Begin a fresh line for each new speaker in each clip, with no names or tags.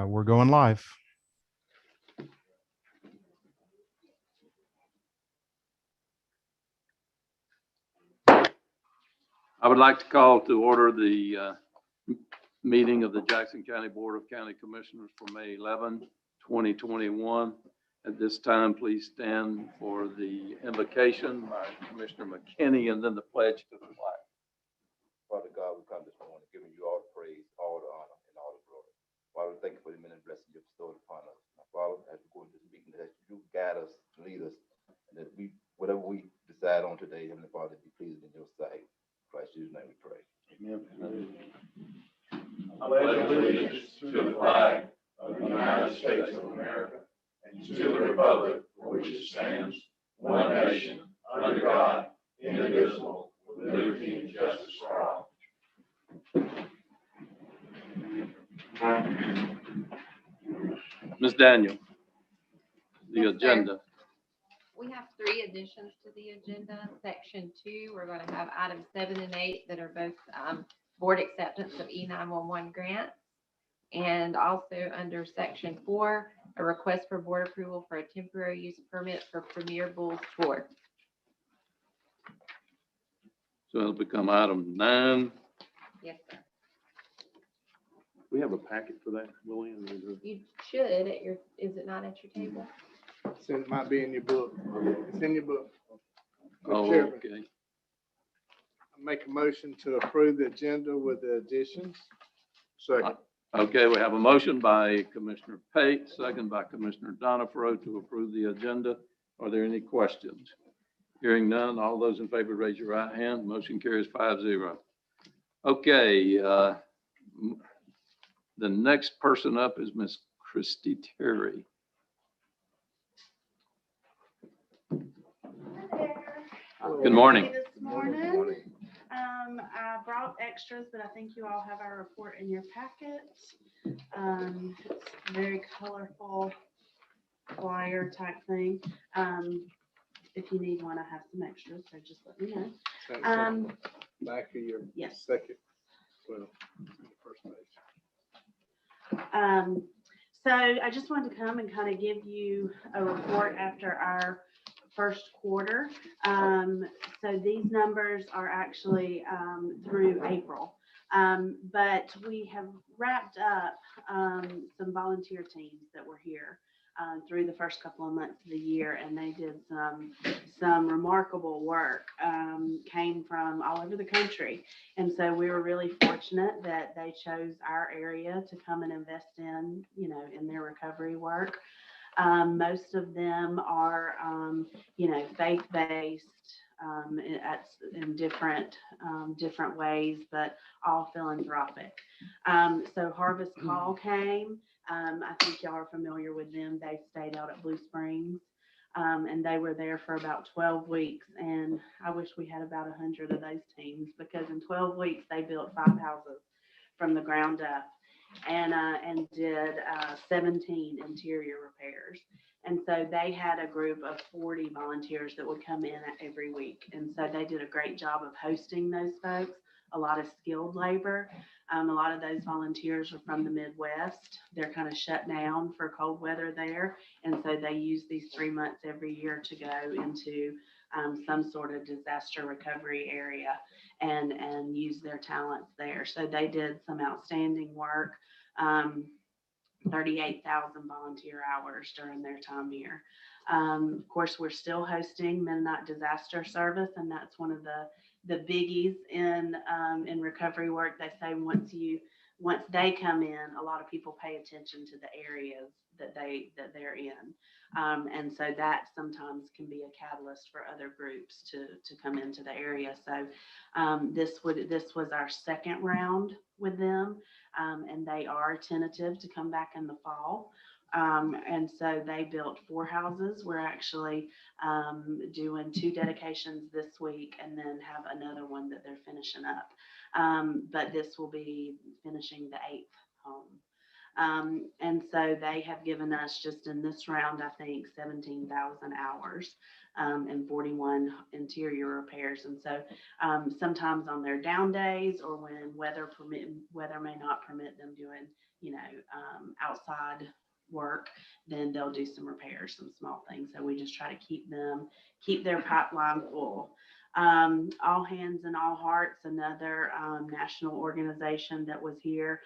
we're going live.
I would like to call to order the meeting of the Jackson County Board of County Commissioners for May 11, 2021. At this time, please stand for the invocation by Commissioner McKinney and then the pledge to the flag.
Father God, we come this morning giving you all the praise, all the honor, and all the glory. Father, we thank you for the many blessings you bestowed upon us. Now, Father, as we go into this meeting, that you guide us, lead us, and that whatever we decide on today, Heavenly Father, be pleasing in your sight. In Christ Jesus' name we pray.
Amen.
I pledge allegiance to the flag of the United States of America and to the republic for which it stands, one nation, under God, indivisible, with liberty and justice for all.
Ms. Daniel, the
Yes, sir.
agenda.
We have 3 additions to the agenda. Section 2, we're going to have items 7 and 8 that are both board acceptance of E911 grants. And also under section 4, a request for board approval for a temporary use permit for Premier Bulls Tour.
So it'll become item 9.
Yes, sir.
We have a packet for that, William?
You should at your, is it not at your table?
So it might be in your book. It's in your book.
Oh,
Mr. Chairman,
okay.
I make a motion to approve the agenda with the additions. Second.
Okay, we have a motion by Commissioner Pate, second by Commissioner Donifro to approve the agenda. Are there any questions? Hearing none, all those in favor, raise your right hand. Motion carries 5-0. Okay, the next person up is Miss Christy Terry. Good morning.
This morning, I brought extras, but I think you all have our report in your packets. It's a very colorful flyer type thing. If you need one, I have some extras, so just let me know.
Back of your
Yes.
second. Well, first page.
So I just wanted to come and kind of give you a report after our first quarter. So these numbers are actually through April. But we have wrapped up some volunteer teams that were here through the first couple of months of the year, and they did some remarkable work, came from all over the country. And so we were really fortunate that they chose our area to come and invest in, in their recovery work. Most of them are, faith-based in different ways, but all philanthropic. So Harvest Call came. I think y'all are familiar with them. They stayed out at Blue Springs, and they were there for about 12 weeks. And I wish we had about 100 of those teams, because in 12 weeks they built 5 houses from the ground up, and did 17 interior repairs. And so they had a group of 40 volunteers that would come in every week. And so they did a great job of hosting those folks, a lot of skilled labor. A lot of those volunteers are from the Midwest. They're kind of shut down for cold weather there. And so they use these 3 months every year to go into some sort of disaster recovery area and use their talents there. So they did some outstanding work, 38,000 volunteer hours during their time here. Of course, we're still hosting Mennonite Disaster Service, and that's one of the biggies in recovery work. They say once they come in, a lot of people pay attention to the areas that they're in. And so that sometimes can be a catalyst for other groups to come into the area. So this was our second round with them, and they are tentative to come back in the fall. And so they built 4 houses. We're actually doing 2 dedications this week, and then have another one that they're finishing up. But this will be finishing the 8th home. And so they have given us just in this round, I think, 17,000 hours and 41 interior repairs. And so sometimes on their down days or when weather may not permit them doing, outside work, then they'll do some repairs, some small things. So we just try to keep their pipeline full. All Hands and All Hearts, another national organization that was here.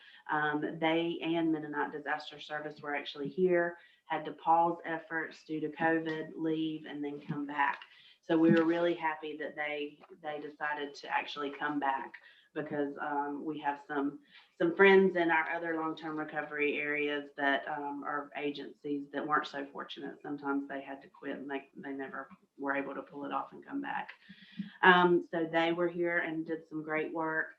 They and Mennonite Disaster Service were actually here, had to pause efforts due to COVID, leave, and then come back. So we were really happy that they decided to actually come back because we have some friends in our other long-term recovery areas that are agencies that weren't so fortunate. Sometimes they had to quit and they never were able to pull it off and come back. So they were here and did some great work.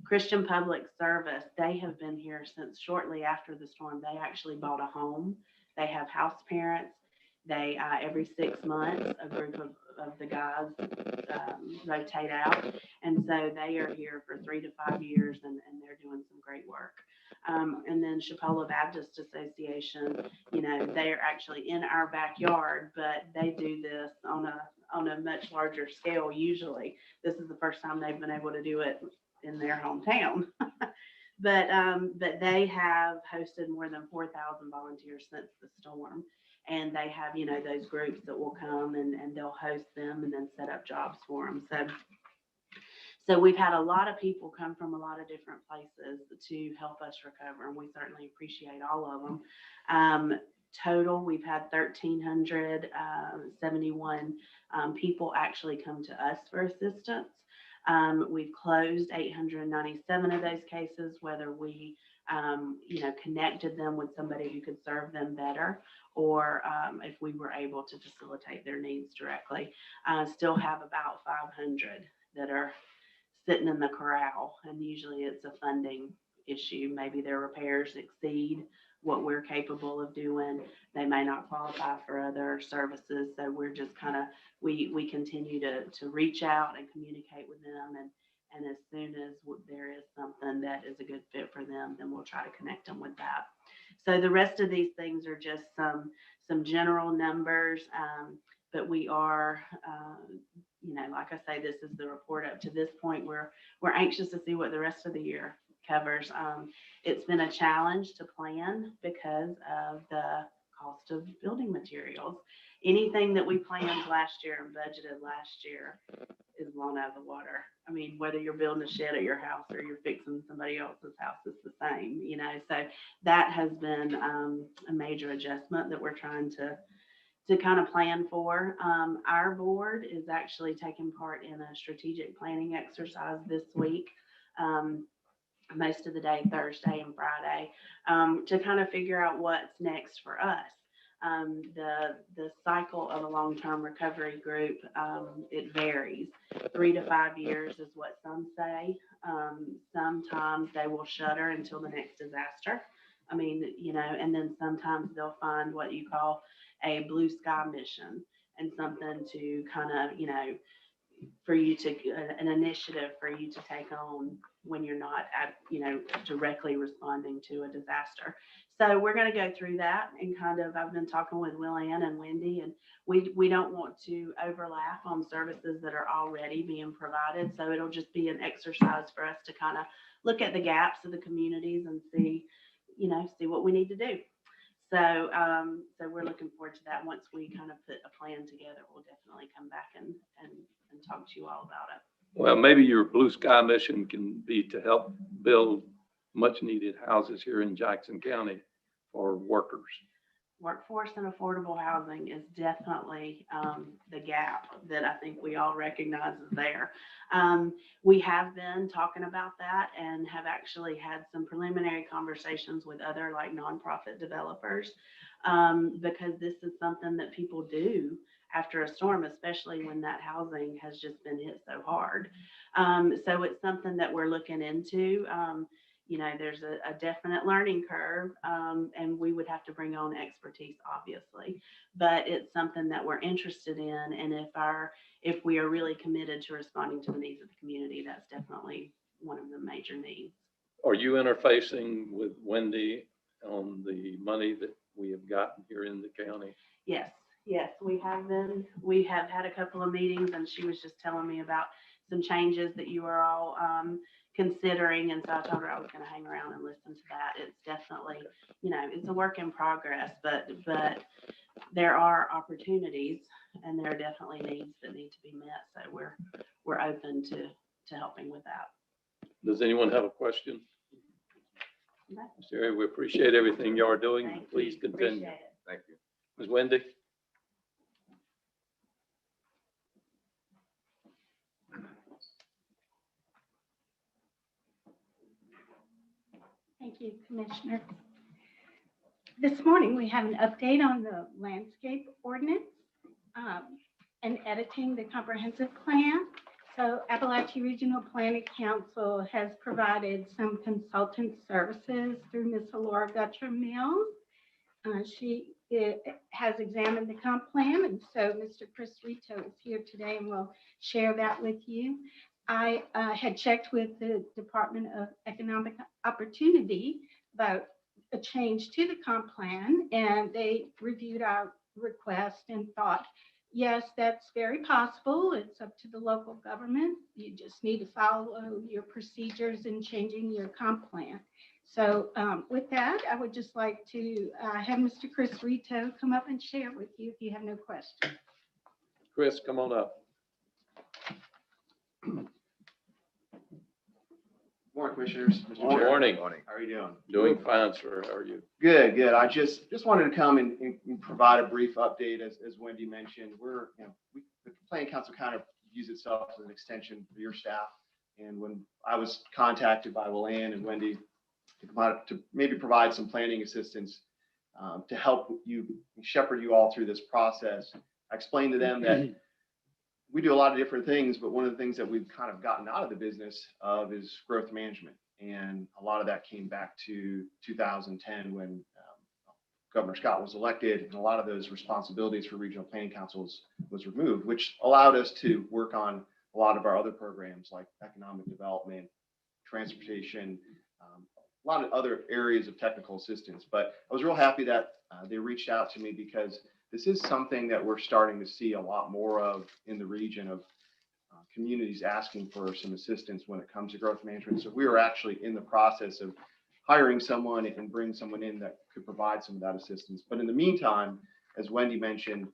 Christian Public Service, they have been here since shortly after the storm. They actually bought a home. They have house parents. They, every 6 months, a group of the guys rotate out. And so they are here for 3 to 5 years and they're doing some great work. And then Chipola Baptist Association, they are actually in our backyard, but they do this on a much larger scale. Usually this is the first time they've been able to do it in their hometown. But they have hosted more than 4,000 volunteers since the storm. And they have, those groups that will come and they'll host them and then set up jobs for them. So we've had a lot of people come from a lot of different places to help us recover, and we certainly appreciate all of them. Total, we've had 1,371 people actually come to us for assistance. We've closed 897 of those cases, whether we, connected them with somebody who could serve them better, or if we were able to facilitate their needs directly. Still have about 500 that are sitting in the corral, and usually it's a funding issue. Maybe their repairs exceed what we're capable of doing. They may not qualify for other services. So we're just we continue to reach out and communicate with them. And as soon as there is something that is a good fit for them, then we'll try to connect them with that. So the rest of these things are just some general numbers, but we are, like I say, this is the report up to this point. We're anxious to see what the rest of the year covers. It's been a challenge to plan because of the cost of building materials. Anything that we planned last year and budgeted last year is blown out of the water. I mean, whether you're building a shed at your house or you're fixing somebody else's house, it's the same, so that has been a major adjustment that we're trying to kind of plan for. Our board is actually taking part in a strategic planning exercise this week. Most of the day, Thursday and Friday, to kind of figure out what's next for us. The cycle of a long-term recovery group, it varies. 3 to 5 years is what some say. Sometimes they will shutter until the next disaster. I mean, and then sometimes they'll find what you call a blue sky mission and something to kind of, for you to, an initiative for you to take on when you're not directly responding to a disaster. So we're going to go through that and I've been talking with Willann and Wendy, and we don't want to overlap on services that are already being provided. So it'll just be an exercise for us to kind of look at the gaps of the communities and see what we need to do. So we're looking forward to that. Once we kind of put a plan together, we'll definitely come back and talk to you all about it.
Well, maybe your blue sky mission can be to help build much needed houses here in Jackson County for workers.
Workforce and affordable housing is definitely the gap that I think we all recognize is there. We have been talking about that and have actually had some preliminary conversations with other nonprofit developers, because this is something that people do after a storm, especially when that housing has just been hit so hard. So it's something that we're looking into. There's a definite learning curve, and we would have to bring on expertise, obviously, but it's something that we're interested in. And if we are really committed to responding to the needs of the community, that's definitely one of the major needs.
Are you interfacing with Wendy on the money that we have gotten here in the county?
Yes, yes, we have been. We have had a couple of meetings and she was just telling me about some changes that you are all considering. And so I told her I was going to hang around and listen to that. It's definitely, it's a work in progress, but there are opportunities and there are definitely needs that need to be met. So we're open to helping with that.
Does anyone have a question?
Okay.
Sherry, we appreciate everything you are doing.
Thank
Please
you.
continue.
Appreciate it.
Thank you.
Ms. Wendy?
Thank you, Commissioner. This morning, we have an update on the landscape ordinance and editing the comprehensive plan. So Appalachia Regional Planning Council has provided some consultant services through Ms. Laura Gutcher Mills. She has examined the comp plan, and so Mr. Chris Rito is here today and will share that with you. I had checked with the Department of Economic Opportunity about a change to the comp plan, and they reviewed our request and thought, yes, that's very possible. It's up to the local government. You just need to follow your procedures in changing your comp plan. So with that, I would just like to have Mr. Chris Rito come up and share with you if you have no questions.
Chris, come on up.
Morning, Commissioners. Mr.
Good
Chair.
morning.
How are you doing?
Doing fine, sir. How are you?
Good, good. I just wanted to come and provide a brief update. As Wendy mentioned, the Planning Council kind of views itself as an extension for your staff. And when I was contacted by Willan and Wendy to maybe provide some planning assistance to help you shepherd you all through this process, I explained to them that we do a lot of different things, but one of the things that we've kind of gotten out of the business of is growth management. And a lot of that came back to 2010 when Governor Scott was elected, and a lot of those responsibilities for regional planning councils was removed, which allowed us to work on a lot of our other programs like economic development, transportation, a lot of other areas of technical assistance. But I was real happy that they reached out to me because this is something that we're starting to see a lot more of in the region of communities asking for some assistance when it comes to growth management. So we were actually in the process of hiring someone and bring someone in that could provide some of that assistance. But in the meantime, as Wendy mentioned,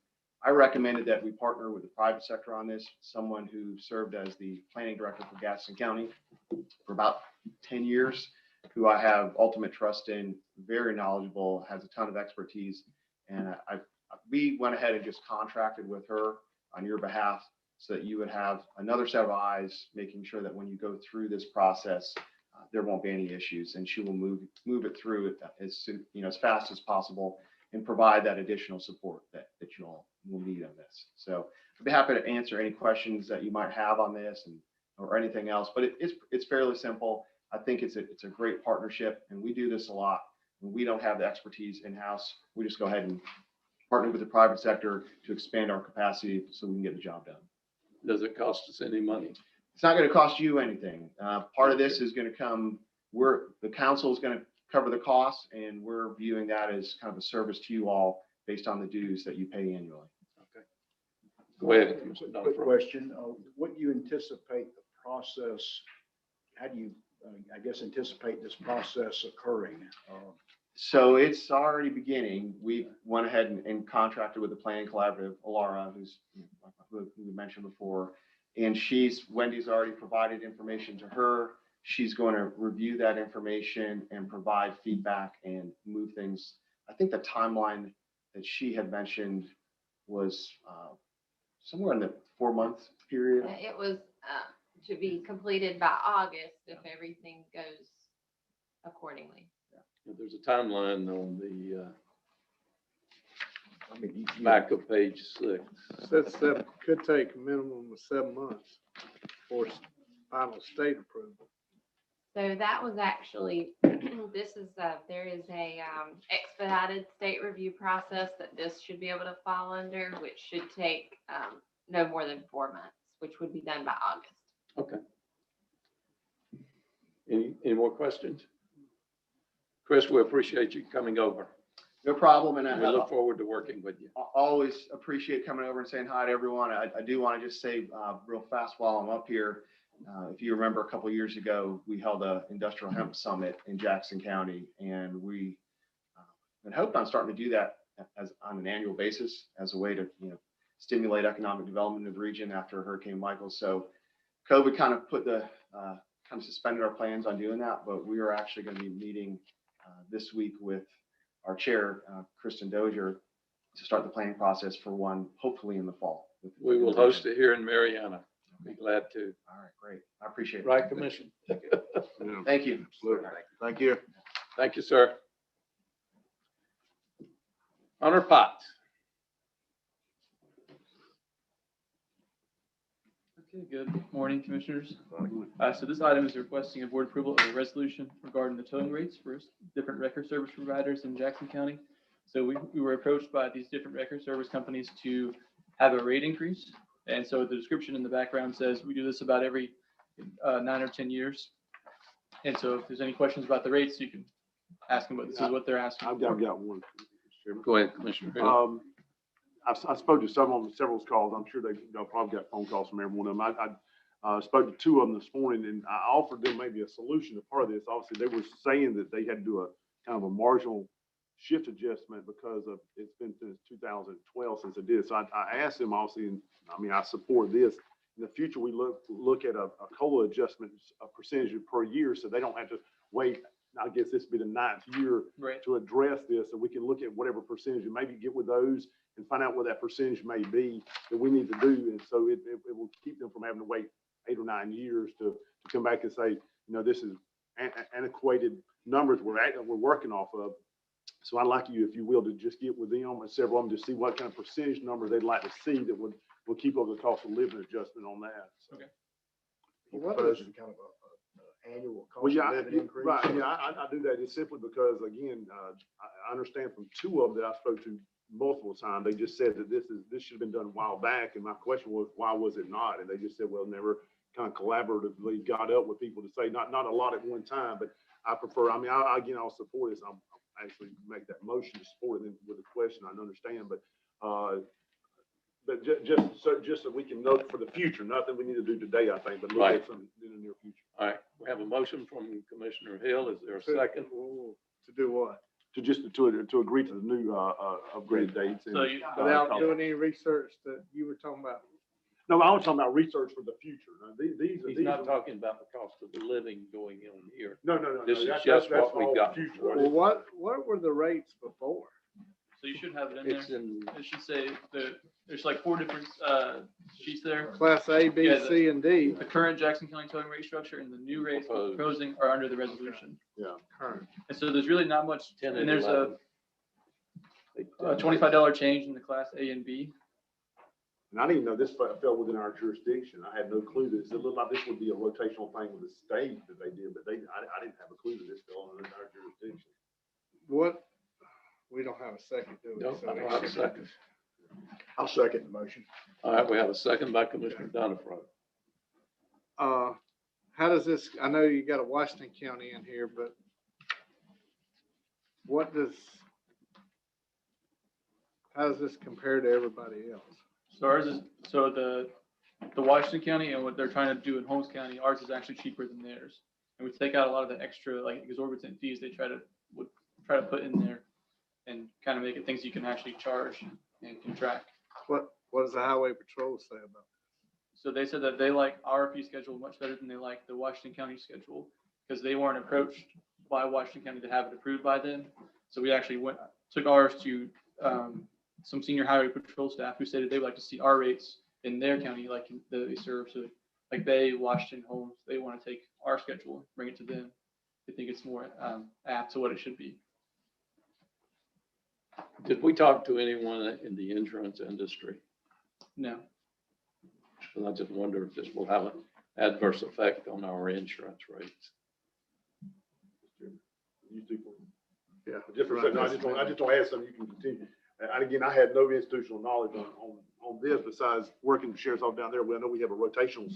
I recommended that we partner with the private sector on this, someone who served as the planning director for Gaston County for about 10 years, who I have ultimate trust in, very knowledgeable, has a ton of expertise. And we went ahead and just contracted with her on your behalf so that you would have another set of eyes, making sure that when you go through this process, there won't be any issues, and she will move it through as fast as possible and provide that additional support that you all will need on this. So I'd be happy to answer any questions that you might have on this or anything else, but it's fairly simple. I think it's a great partnership, and we do this a lot. When we don't have the expertise in-house, we just go ahead and partner with the private sector to expand our capacity so we can get the job done.
Does it cost us any money?
It's not going to cost you anything. Part of this is going to come, the council is going to cover the costs, and we're viewing that as kind of a service to you all based on the dues that you pay annually.
Okay. Go ahead.
Quick question, what do you anticipate the process, how do you, I guess, anticipate this process occurring?
So it's already beginning. We went ahead and contracted with the Planning Collaborative, Alara, who we mentioned before. And Wendy's already provided information to her. She's going to review that information and provide feedback and move things. I think the timeline that she had mentioned was somewhere in the 4-month period.
It was to be completed by August if everything goes accordingly.
There's a timeline on the
I mean,
back of page 6.
That could take a minimum of 7 months for final state approval.
So that was actually, there is a expedited state review process that this should be able to fall under, which should take no more than 4 months, which would be done by August.
Okay. Any more questions? Chris, we appreciate you coming over.
No problem, and
We look forward to working with you.
I always appreciate coming over and saying hi to everyone. I do want to just say real fast while I'm up here, if you remember a couple of years ago, we held a industrial hemp summit in Jackson County, and we had hoped on starting to do that as on an annual basis as a way to, stimulate economic development in the region after Hurricane Michael. So COVID kind of put kind of suspended our plans on doing that, but we are actually going to be meeting this week with our chair, Kristen Dozier, to start the planning process for one, hopefully in the fall.
We will host it here in Mariana. Be glad to.
All right, great. I appreciate it.
Right, Commission?
Thank you.
Absolutely. Thank you.
Thank you, sir. Hunter Potts.
Okay, good morning, Commissioners. So this item is requesting a board approval of a resolution regarding the towing rates for different record service providers in Jackson County. So we were approached by these different record service companies to have a rate increase. And so the description in the background says we do this about every 9 or 10 years. And so if there's any questions about the rates, you can ask them, but this is what they're asking.
I've got one. Mr. Chairman.
Go ahead, Commissioner Hill.
I spoke to some of them, several calls. I'm sure they'll probably got phone calls from every one of them. I spoke to two of them this morning, and I offered them maybe a solution to part of this. Obviously, they were saying that they had to do a kind of a marginal shift adjustment because of it's been since 2012 since it did. So I asked them, obviously, and I mean, I support this. In the future, we look at a COLA adjustment, a percentage per year, so they don't have to wait. I guess this will be the 9th year to address this, so we can look at whatever percentage and maybe get with those and find out what that percentage may be that we need to do. And so it will keep them from having to wait 8 or 9 years to come back and say, this is antiquated numbers we're working off of. So I'd like you, if you will, to just get with them and several of them to see what kind of percentage number they'd like to see that will keep up the cost of living adjustment on that. So.
Okay.
What is kind of a annual
Well,
cost
yeah,
of living increase?
right, yeah, I do that. It's simply because, again, I understand from two of them that I spoke to multiple times, they just said that this should have been done a while back. And my question was, why was it not? And they just said, well, never kind of collaboratively got up with people to say, not a lot at one time, but I prefer, I'll support this. I'll actually make that motion to support it with a question. I understand, but just so we can note for the future, nothing we need to do today, I think, but look at something in the near future.
All right, we have a motion from Commissioner Hill. Is there a second?
To do what?
To agree to the new upgraded dates.
So you-
Without doing any research that you were talking about.
No, I was talking about research for the future. Now,
He's not talking about the cost of the living going in here.
No.
This is
that's
just what
all
we got.
future.
Well, what were the rates before?
So you should have it in
It's
there.
in,
It should say there's like 4 different sheets there.
Class A, B,
Yeah,
C, and D.
The current Jackson County towing rate structure and the new rates we're proposing are under the resolution.
Current.
And so there's really not much,
10
and
and
there's a
11.
$25 change in the class A and B.
And I didn't even know this fell within our jurisdiction. I had no clue that it looked like this would be a rotational thing with the state that they did, but I didn't have a clue that this fell within our jurisdiction.
What? We don't have a second, do we?
No, I don't have a second.
I'll second the motion.
All right, we have a second by Commissioner Donifro.
How does this, I know you got a Washington County in here, but how does this compare to everybody else?
So ours is, so the Washington County and what they're trying to do in Holmes County, ours is actually cheaper than theirs. And we take out a lot of the extra, like exorbitant fees they would try to put in there and kind of make it things you can actually charge and can track.
What does the Highway Patrol say about it?
So they said that they like our fee schedule much better than they like the Washington County schedule because they weren't approached by Washington County to have it approved by them. So we actually took ours to some senior highway patrol staff who stated they would like to see our rates in their county, like they serve. So like Bay, Washington, Holmes, they want to take our schedule, bring it to them. They think it's more apt to what it should be.
Did we talk to anyone in the insurance industry?
No.
And I just wonder if this will have an adverse effect on our insurance rates.
You do. Yeah. I just don't ask them, you can continue. And again, I had no institutional knowledge on this besides working with sheriff's office down there. I know we have a rotational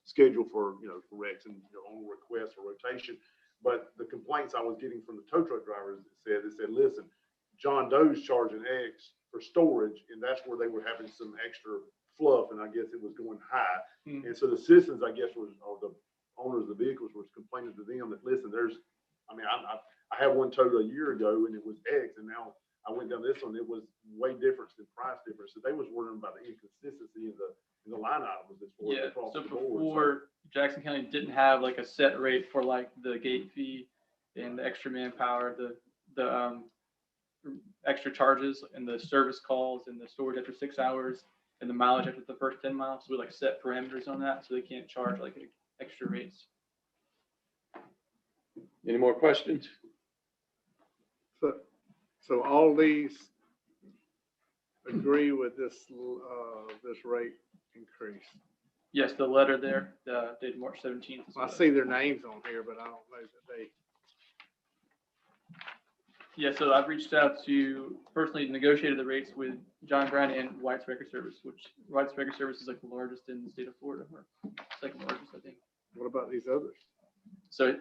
schedule for, for Rex and on request for rotation. But the complaints I was getting from the tow truck drivers said, listen, John Doe's charging X for storage, and that's where they were having some extra fluff, and I guess it was going high.
Hmm.
And so the citizens, I guess, or the owners of the vehicles was complaining to them that, listen, I had one towed a year ago and it was X, and now I went down this one, it was way different than price difference. So they was worrying about the inconsistency in the line items as far as
Yeah,
across
so
the board.
before Jackson County didn't have like a set rate for like the gate fee and the extra manpower, the extra charges and the service calls and the storage after 6 hours and the mileage after the first 10 miles. So we like set parameters on that so they can't charge like extra rates.
Any more questions?
So all these agree with this, this rate increase.
Yes, the letter there, dated March 17th.
I see their names on here, but I don't know that they.
Yeah, so I've reached out to personally negotiated the rates with John Brown and White's Record Service, which White's Record Service is like the largest in the state of Florida, or second largest, I think.
What about these others?
So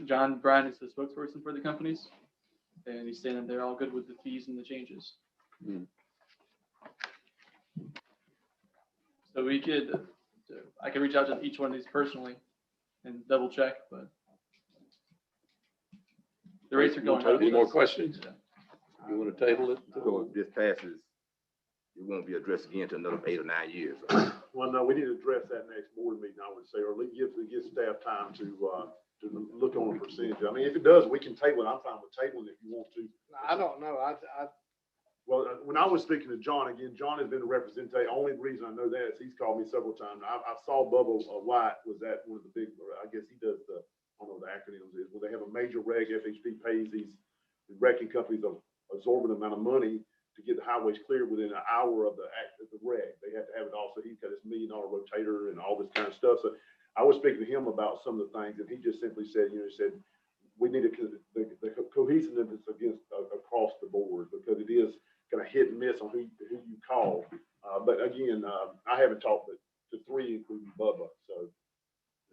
John Brown is the spokesperson for the companies, and he's saying that they're all good with the fees and the changes.
Hmm.
So I could reach out to each one of these personally and double check, but the rates are going up.
Any more questions? You want to table it?
So if this passes, it won't be addressed again to another 8 or 9 years.
Well, no, we need to address that next board meeting, I would say, or at least give staff time to look on a percentage. I mean, if it does, we can table it. I'm fine with tabling it if you want to.
I don't know.
Well, when I was speaking to John, again, John has been a representative. Only reason I know that is he's called me several times. I saw Bubba White was at one of the big, I guess he does I don't know what the acronyms is, where they have a major reg, FHP pays these wrecking companies an absorbent amount of money to get the highways cleared within an hour of the reg. They have to have it all. So he's got this $1 million rotator and all this kind of stuff. So I was speaking to him about some of the things, and he just simply said, he said, we need the cohesiveness against across the board, because it is kind of hit and miss on who you call. But again, I haven't talked to 3, including Bubba, so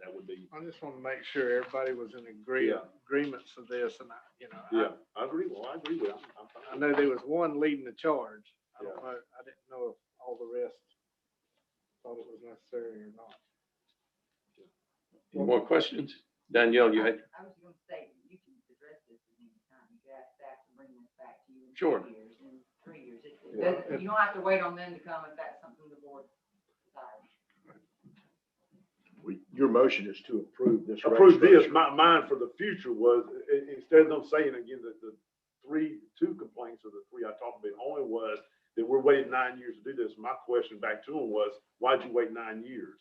that would be.
I just want to make sure everybody was in agreements of this, and
I agree. Well, I agree with him. I'm fine.
I know there was one leading the charge. I
Yeah.
don't know. I didn't know if all the rest thought it was necessary or not.
Any more questions? Danielle, you had?
I was gonna say, you can address this at any time. You can ask staff to bring this back to you in
Sure.
2 years, in 3 years.
Yeah.
You don't have to wait on them to come if that's something the board decides.
Your motion is to approve this. rate
Approve this.
structure.
Mine for the future was, instead of them saying again that the 2 complaints or the 3 I talked about, only was that we're waiting 9 years to do this. My question back to them was, why'd you wait 9 years?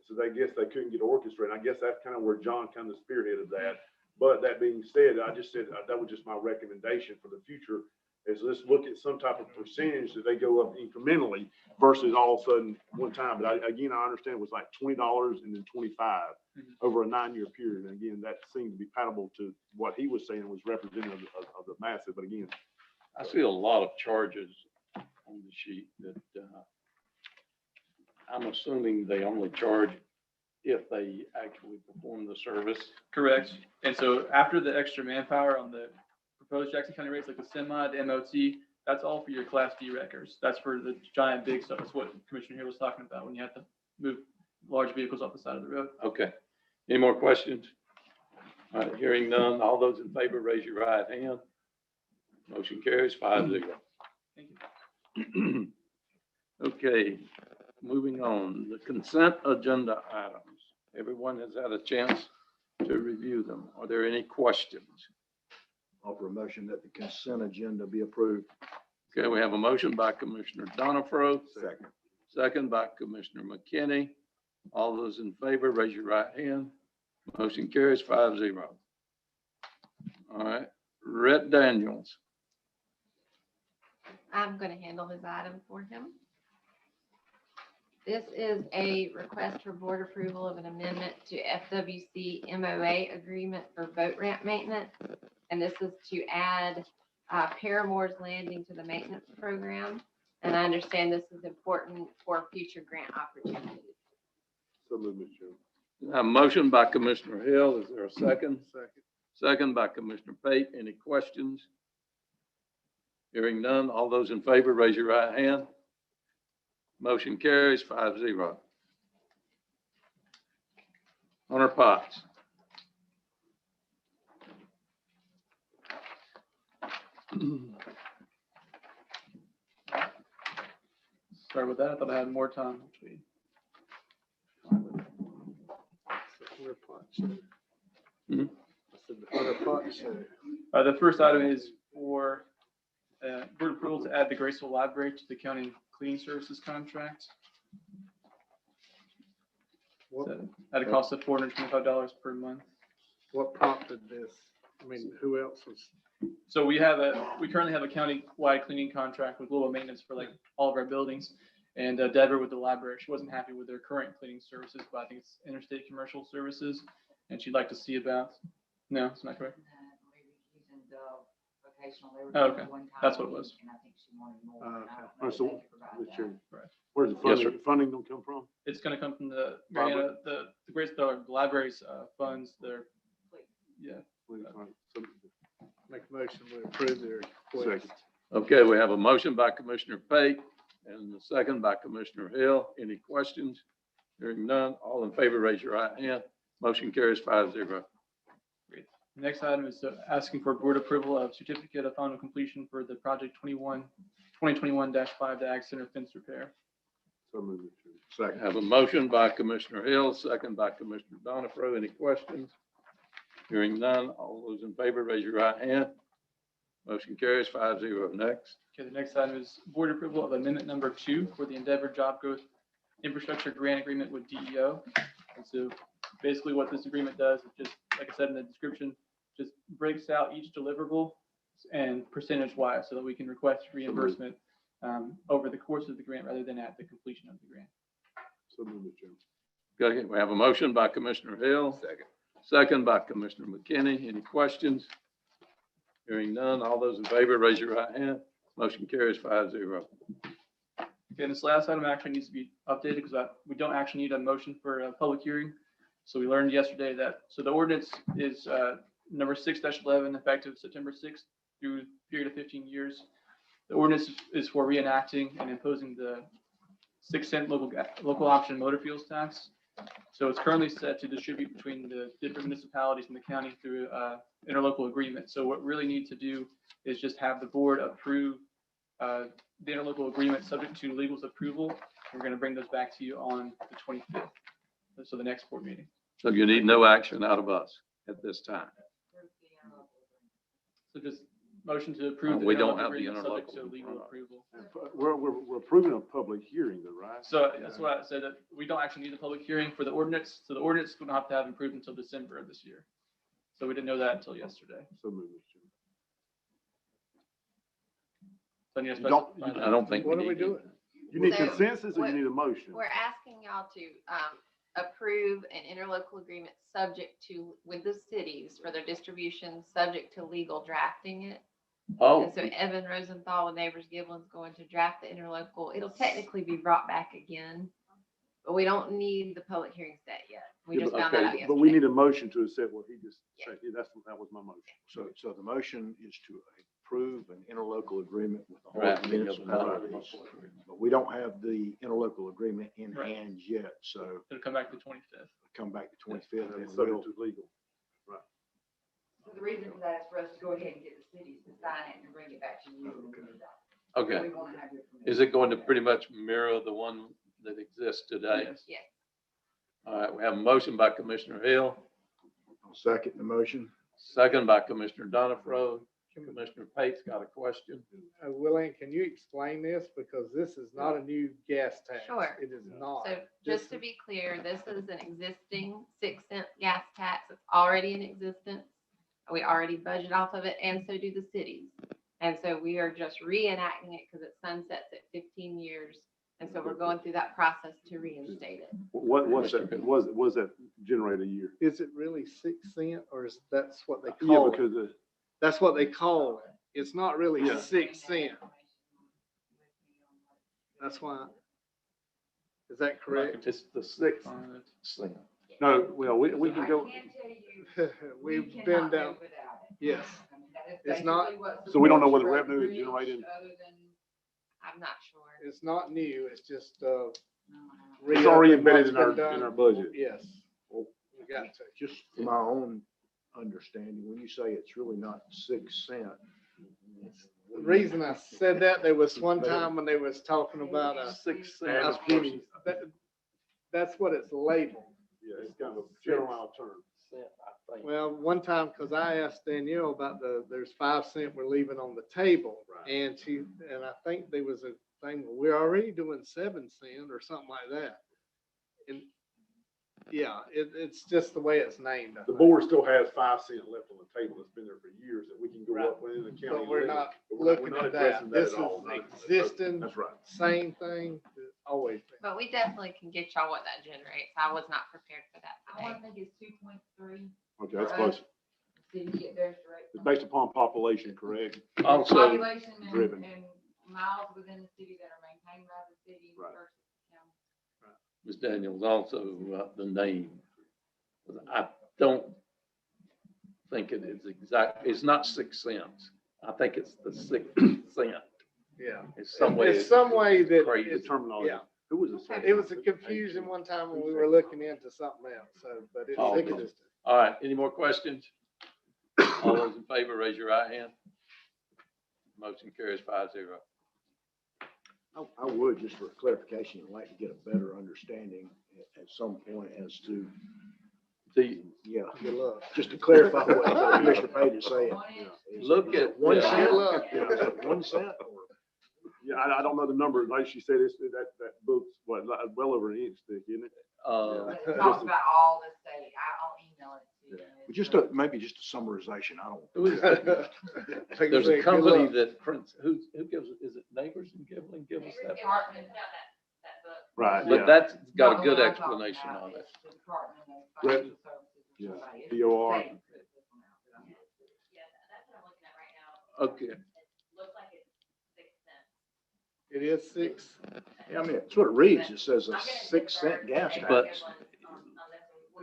So I guess they couldn't get orchestrated. I guess that's kind of where John kind of spearheaded that. But that being said, I just said that was just my recommendation for the future, is let's look at some type of percentage that they go up incrementally versus all of a sudden one time. But I understand it was like $20 and then 25 over a 9-year period. And again, that seemed to be palatable to what he was saying was representative of the massive. But again,
I see a lot of charges on the sheet that I'm assuming they only charge if they actually perform the service.
Correct. And so after the extra manpower on the proposed Jackson County rates, like the semi, the MOT, that's all for your Class D wreckers. That's for the giant big stuff. That's what Commissioner here was talking about, when you have to move large vehicles off the side of the road.
Okay. Any more questions? All right, hearing none. All those in favor, raise your right hand. Motion carries 5-0.
Thank you.
Okay, moving on. The consent agenda items. Everyone has had a chance to review them. Are there any questions?
Offer a motion that the consent agenda be approved.
Okay, we have a motion by Commissioner Donifro.
Second.
Second by Commissioner McKinney. All those in favor, raise your right hand. Motion carries 5-0. All right, Rhett Daniels.
I'm going to handle his item for him. This is a request for board approval of an amendment to FWC MOA agreement for boat ramp maintenance. And this is to add Paramore's Landing to the maintenance program. And I understand this is important for future grant opportunities.
so move, Mr. Chairman.
A motion by Commissioner Hill. Is there a second?
Second.
Second by Commissioner Pate. Any questions? Hearing none. All those in favor, raise your right hand. Motion carries 5-0. Hunter Potts.
Sorry about that. I thought I had more time.
Hunter Pot Show.
Hmm?
I said the Hunter Pot Show.
The first item is for board approval to add the Graceville Library to the county cleaning services contract.
What,
So, at a cost of $425 per month.
what prompted this? I mean, who else was?
So we currently have a county-wide cleaning contract with Global Maintenance for like all of our buildings. And Deborah with the library, she wasn't happy with their current cleaning services, but I think it's Interstate Commercial Services. And she'd like to see about, no, it's not correct. Oh, okay. That's what it was.
And I think she wanted more.
Okay.
So, Mr.
Right.
Where's the
Yes,
funding, funding gonna come from?
It's gonna come from the,
Library?
the library's funds, their, yeah.
So,
Make a motion to approve their request.
Second.
Okay, we have a motion by Commissioner Pate and a second by Commissioner Hill. Any questions? Hearing none. All in favor, raise your right hand. Motion carries 5-0.
Next item is asking for board approval of certificate of final completion for the project 2021-5, the Ag Center fence repair.
So moved.
I have a motion by Commissioner Hill, second by Commissioner Donifro. Any questions? Hearing none. All those in favor, raise your right hand. Motion carries 5-0. Next.
Okay, the next item is board approval of amendment number 2 for the Endeavor Job Growth Infrastructure Grant Agreement with DEO. And so basically what this agreement does is just, like I said in the description, just breaks out each deliverable and percentage wise so that we can request reimbursement over the course of the grant rather than at the completion of the grant.
So moved, Chairman.
Okay, we have a motion by Commissioner Hill. Second by Commissioner McKinney. Any questions? Hearing none. All those in favor, raise your right hand. Motion carries 5-0.
Okay, and this last item actually needs to be updated because we don't actually need a motion for a public hearing. So we learned yesterday that, so the ordinance is number 6-11, effective September 6th through a period of 15 years. The ordinance is for reenacting and imposing the 6-cent local option motor fuels tax. So it's currently set to distribute between the different municipalities in the county through interlocal agreement. So what we really need to do is just have the board approve the interlocal agreement subject to legal's approval. We're going to bring those back to you on the 25th. So the next board meeting.
So you need no action out of us at this time.
So just motion to approve.
We don't have the
agreement subject
interlocal.
to legal approval.
We're approving a public hearing though, right?
So that's why I said that we don't actually need a public hearing for the ordinance. So the ordinance we don't have to have approved until December of this year. So we didn't know that until yesterday.
So moved, Mr. Chairman.
So I need to
You don't-
specify
I don't think
What are we
need
doing?
You need
So,
consensus or you need a motion?
We're asking y'all to approve an interlocal agreement subject to, with the cities for their distribution, subject to legal drafting it.
Oh,
And so Evan Rosenthal with Neighbors Giblin's going to draft the interlocal. It'll technically be brought back again, but we don't need the public hearing set yet. We
Yeah,
just
but-
found that out
okay,
yesterday.
But we need a motion to accept what he just
Yeah.
said. That was my motion.
So the motion is to approve an interlocal agreement with the Harvey
drafting of
municipalities.
the-
But we don't have the interlocal agreement in
Right.
hand yet, so
It'll come back the 25th.
come back to 25th and
It's
we'll,
subject to legal.
So the reason for that is for us to go ahead and get the cities to sign it and bring it back to you. and then we
Okay.
want to have your permission.
Is it going to pretty much mirror the one that exists today?
Yes.
Yes.
All right, we have a motion by Commissioner Hill,
I'll second the motion.
second by Commissioner Donifro. Commissioner Pate's got a question.
Willie, can you explain this? Because this is not a new gas tax.
Sure.
It is not.
So just to be clear, this is an existing 6-cent gas tax. It's already in existence. We already budget off of it, and so do the cities. And so we are just reenacting it because it sunsets at 15 years. And so we're going through that process to reinstate it.
What's that generate a year?
Is it really 6 cent or is that's what they
Yeah,
call it?
because
That's what they call it. It's not really
Yeah.
6 cent. That's why. Is that correct?
It's the 6
On it.
cent.
Yes.
No, well, we can
I
go,
can tell you, we
We've been
cannot
down,
live without it.
yes.
I mean, that is
It's not-
basically what
so we don't know
supports
whether
Road
revenue is
Bridge,
generated.
Other than,
I'm not sure.
It's not new, it's just,
It's already
re-upping what's
embedded
been
in
done.
our budget.
Yes. We got to.
Just from my own understanding, when you say it's really not 6 cents.
The reason I said that, there was one time when they was talking about a
6
Add
cents.
a penny.
that's what it's labeled.
Yeah, it's kind of a general term.
I think.
Well, one time, cause I asked Danielle about there's 5 cents we're leaving on the table.
Right.
And I think there was a thing, we're already doing 7 cents or something like that. And, yeah, it's just the way it's named. I
The
think.
board still has 5 cents left on the table. It's been there for years that we can go
Right.
up within the county.
But we're
limit.
not
But we're
looking
not
at
addressing
that. This
at all.
is
No.
existing,
That's right.
same thing, it's always been.
But we definitely can get y'all what that generates. I was not prepared for that
I
today.
want to think it's 2.3.
Okay, that's close.
City get theirs direct.
It's based upon population, correct?
Also,
Population
driven.
and miles within the city that are maintained by the city
Right.
versus the county.
Ms. Daniels, also the name. I don't think it is exact, it's not 6 cents. I think it's the 6 cent.
Yeah.
It's some way.
It's some way that
Crazy
The
it's,
terminology.
yeah.
Who was it?
It was a confusion one time when we were looking into something else, so, but it's
Oh, okay.
existing.
All right, any more questions? All those in favor, raise your right hand. Motion carries 5-0.
I would, just for clarification, I'd like to get a better understanding at some point as to,
The,
yeah,
Good luck.
just to clarify what Commissioner Page is saying.
Look
Is it
at-
1
yeah.
cent?
Good luck.
Yeah, is it 1 cent or?
Yeah, I don't know the number. Like she said, that book's what, like, well over an inch thick, isn't it?
But it talks about all the state. I'll email it to you.
Just maybe just a summarization, I don't.
who is,
Like I
there's
said,
a
good
company
luck.
that prints, who gives, is it Neighbors and Givling give us that?
Department.
Right,
But
yeah.
that's got
Not
a
the
good
one I'm talking
explanation
about,
on it.
it's the Department of
Right.
Financial Services or
Yeah.
somebody. It's
DOR.
the state that puts this one out, but I'm-
Yeah, that's what I'm looking at right now.
Okay,
It looks like it's 6 cents.
It is 6.
Yeah, I mean, it's what it reads. It says a 6 cent gas tax.
But-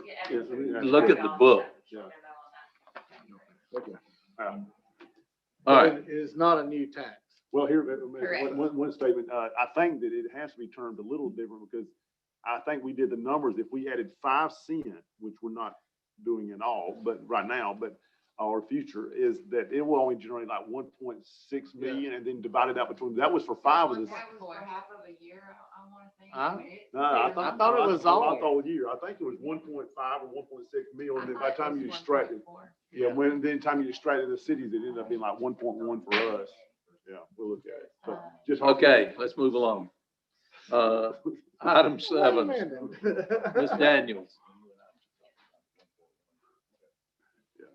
Yeah, I mean, that's-
look at the book.
Yeah.
Okay.
Um,
All right,
It is not a new tax.
Well, here,
Correct.
one statement, I think that it has to be termed a little different because I think we did the numbers, if we added 5 cents, which we're not doing at all, but right now, but our future is that it will only generate like 1.6 million and then divide it out between, that was for 5 of this.
That was for half of a year, I want to think.
Huh?
mean, it-
No, I
thought it was all.
I thought a year, I think it was 1.5 or 1.6 million, and then by the time you extract it,
1.4.
yeah, when, then time you extracted the cities, it ended up being like 1.1 for us. Yeah, we'll look at it, but just.
okay, let's move along. Item
Wait a
7,
minute.
Ms. Daniels.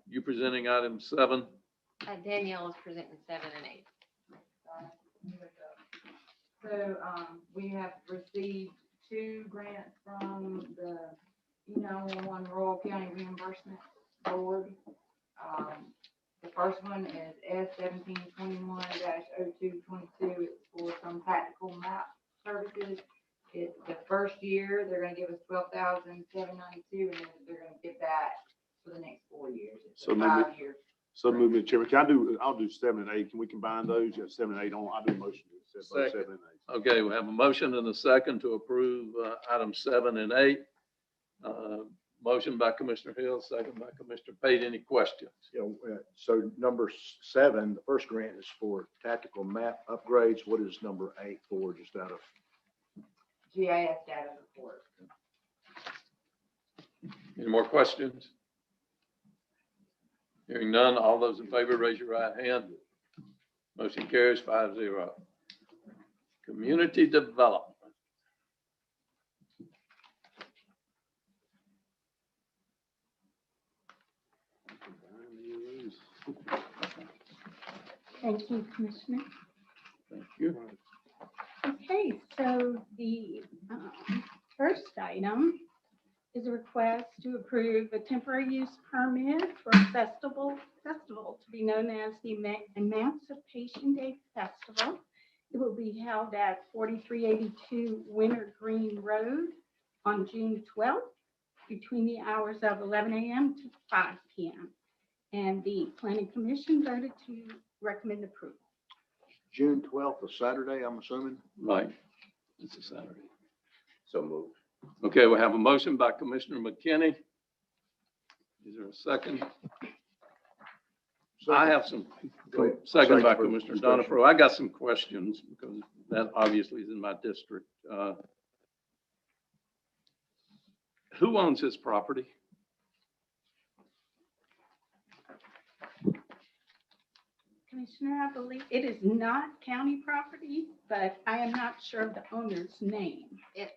You presenting item 7?
Danielle is presenting 7 and 8.
So, we have received 2 grants from the E911 Rural County Reimbursement Board. The first one is S1721-0222. It's for some tactical map services. It's the first year, they're gonna give us $12,792, and then they're gonna give that for the next 4 years. It's
So
a
maybe-
5-year.
So movement, Chairman, I'll do 7 and 8. Can we combine those? You have 7 and 8 on, I'll do a motion to accept both
Second.
7 and 8.
Okay, we have a motion and a second to approve item 7 and 8. Motion by Commissioner Hill, second by Commissioner Pate. Any questions?
You know, so number 7, the first grant is for tactical map upgrades. What is number 8 for, just out of?
GIS data report.
Any more questions? Hearing none, all those in favor, raise your right hand. Motion carries 5-0. Community development.
Thank you, Commissioner.
Thank you.
Okay, so the first item is a request to approve a temporary use permit for a festival to be known as the Emancipation Day Festival. It will be held at 4382 Winter Green Road on June 12th between the hours of 11 a.m. to 5 p.m. And the planning commission voted to recommend approval.
June 12th, a Saturday, I'm assuming?
Right. It's a Saturday.
So moved.
Okay, we have a motion by Commissioner McKinney. Is there a second? I have some,
Go ahead.
second by
for
Commissioner
discussion.
Donifro. I got some questions because that obviously is in my district. Who owns this property?
Commissioner, I believe it is not county property, but I am not sure of the owner's name.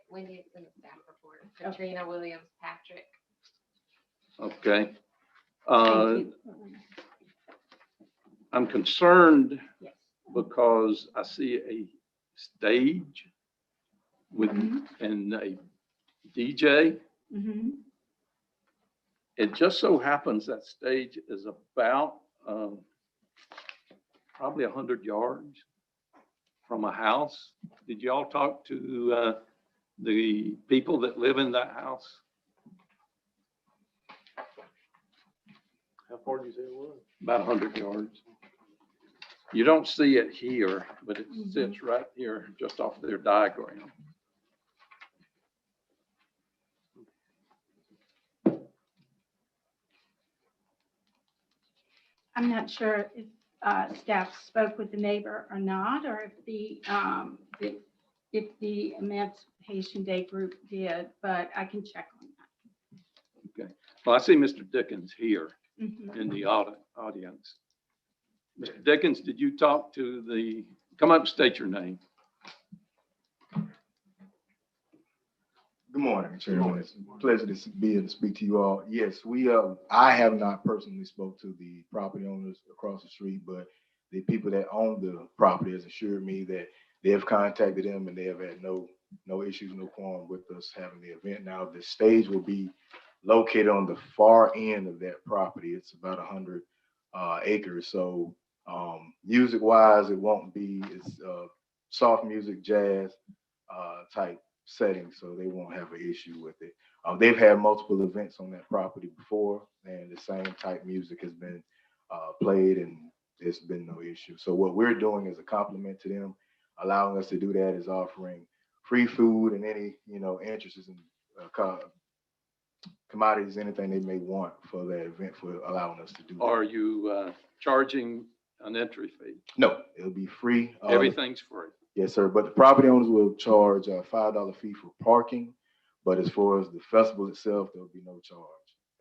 Wendy, it's in the staff report. Katrina Williams Patrick.
Okay.
Thank you.
I'm concerned
Yes.
because I see a stage with,
Mhm.
and a DJ.
Mhm.
It just so happens that stage is about probably 100 yards from a house. Did y'all talk to the people that live in that house?
How far did you say it was?
About 100 yards. You don't see it here, but it
Mhm.
sits right here, just off their diagram.
I'm not sure if staff spoke with the neighbor or not, or if the Emancipation Day group did, but I can check on that.
Okay. Well, I see Mr. Dickens here
Mhm.
in the audience. Mr. Dickens, did you talk to come up and state your name?
Good morning, Chairman. It's a pleasure to be able to speak to you all. Yes, I have not personally spoke to the property owners across the street, but the people that own the property has assured me that they have contacted them and they have had no issues, no qualm with us having the event. Now, the stage will be located on the far end of that property. It's about 100 acres. So music wise, it's soft music, jazz type setting, so they won't have an issue with it. They've had multiple events on that property before, and the same type music has been played, and there's been no issue. So what we're doing is a compliment to them. Allowing us to do that is offering free food and any interests in commodities, anything they may want for that event, for allowing us to do that.
Are you charging an entry fee?
No, it'll be free.
Everything's free.
Yes, sir. But the property owners will charge a $5 fee for parking. But as far as the festival itself, there will be no charge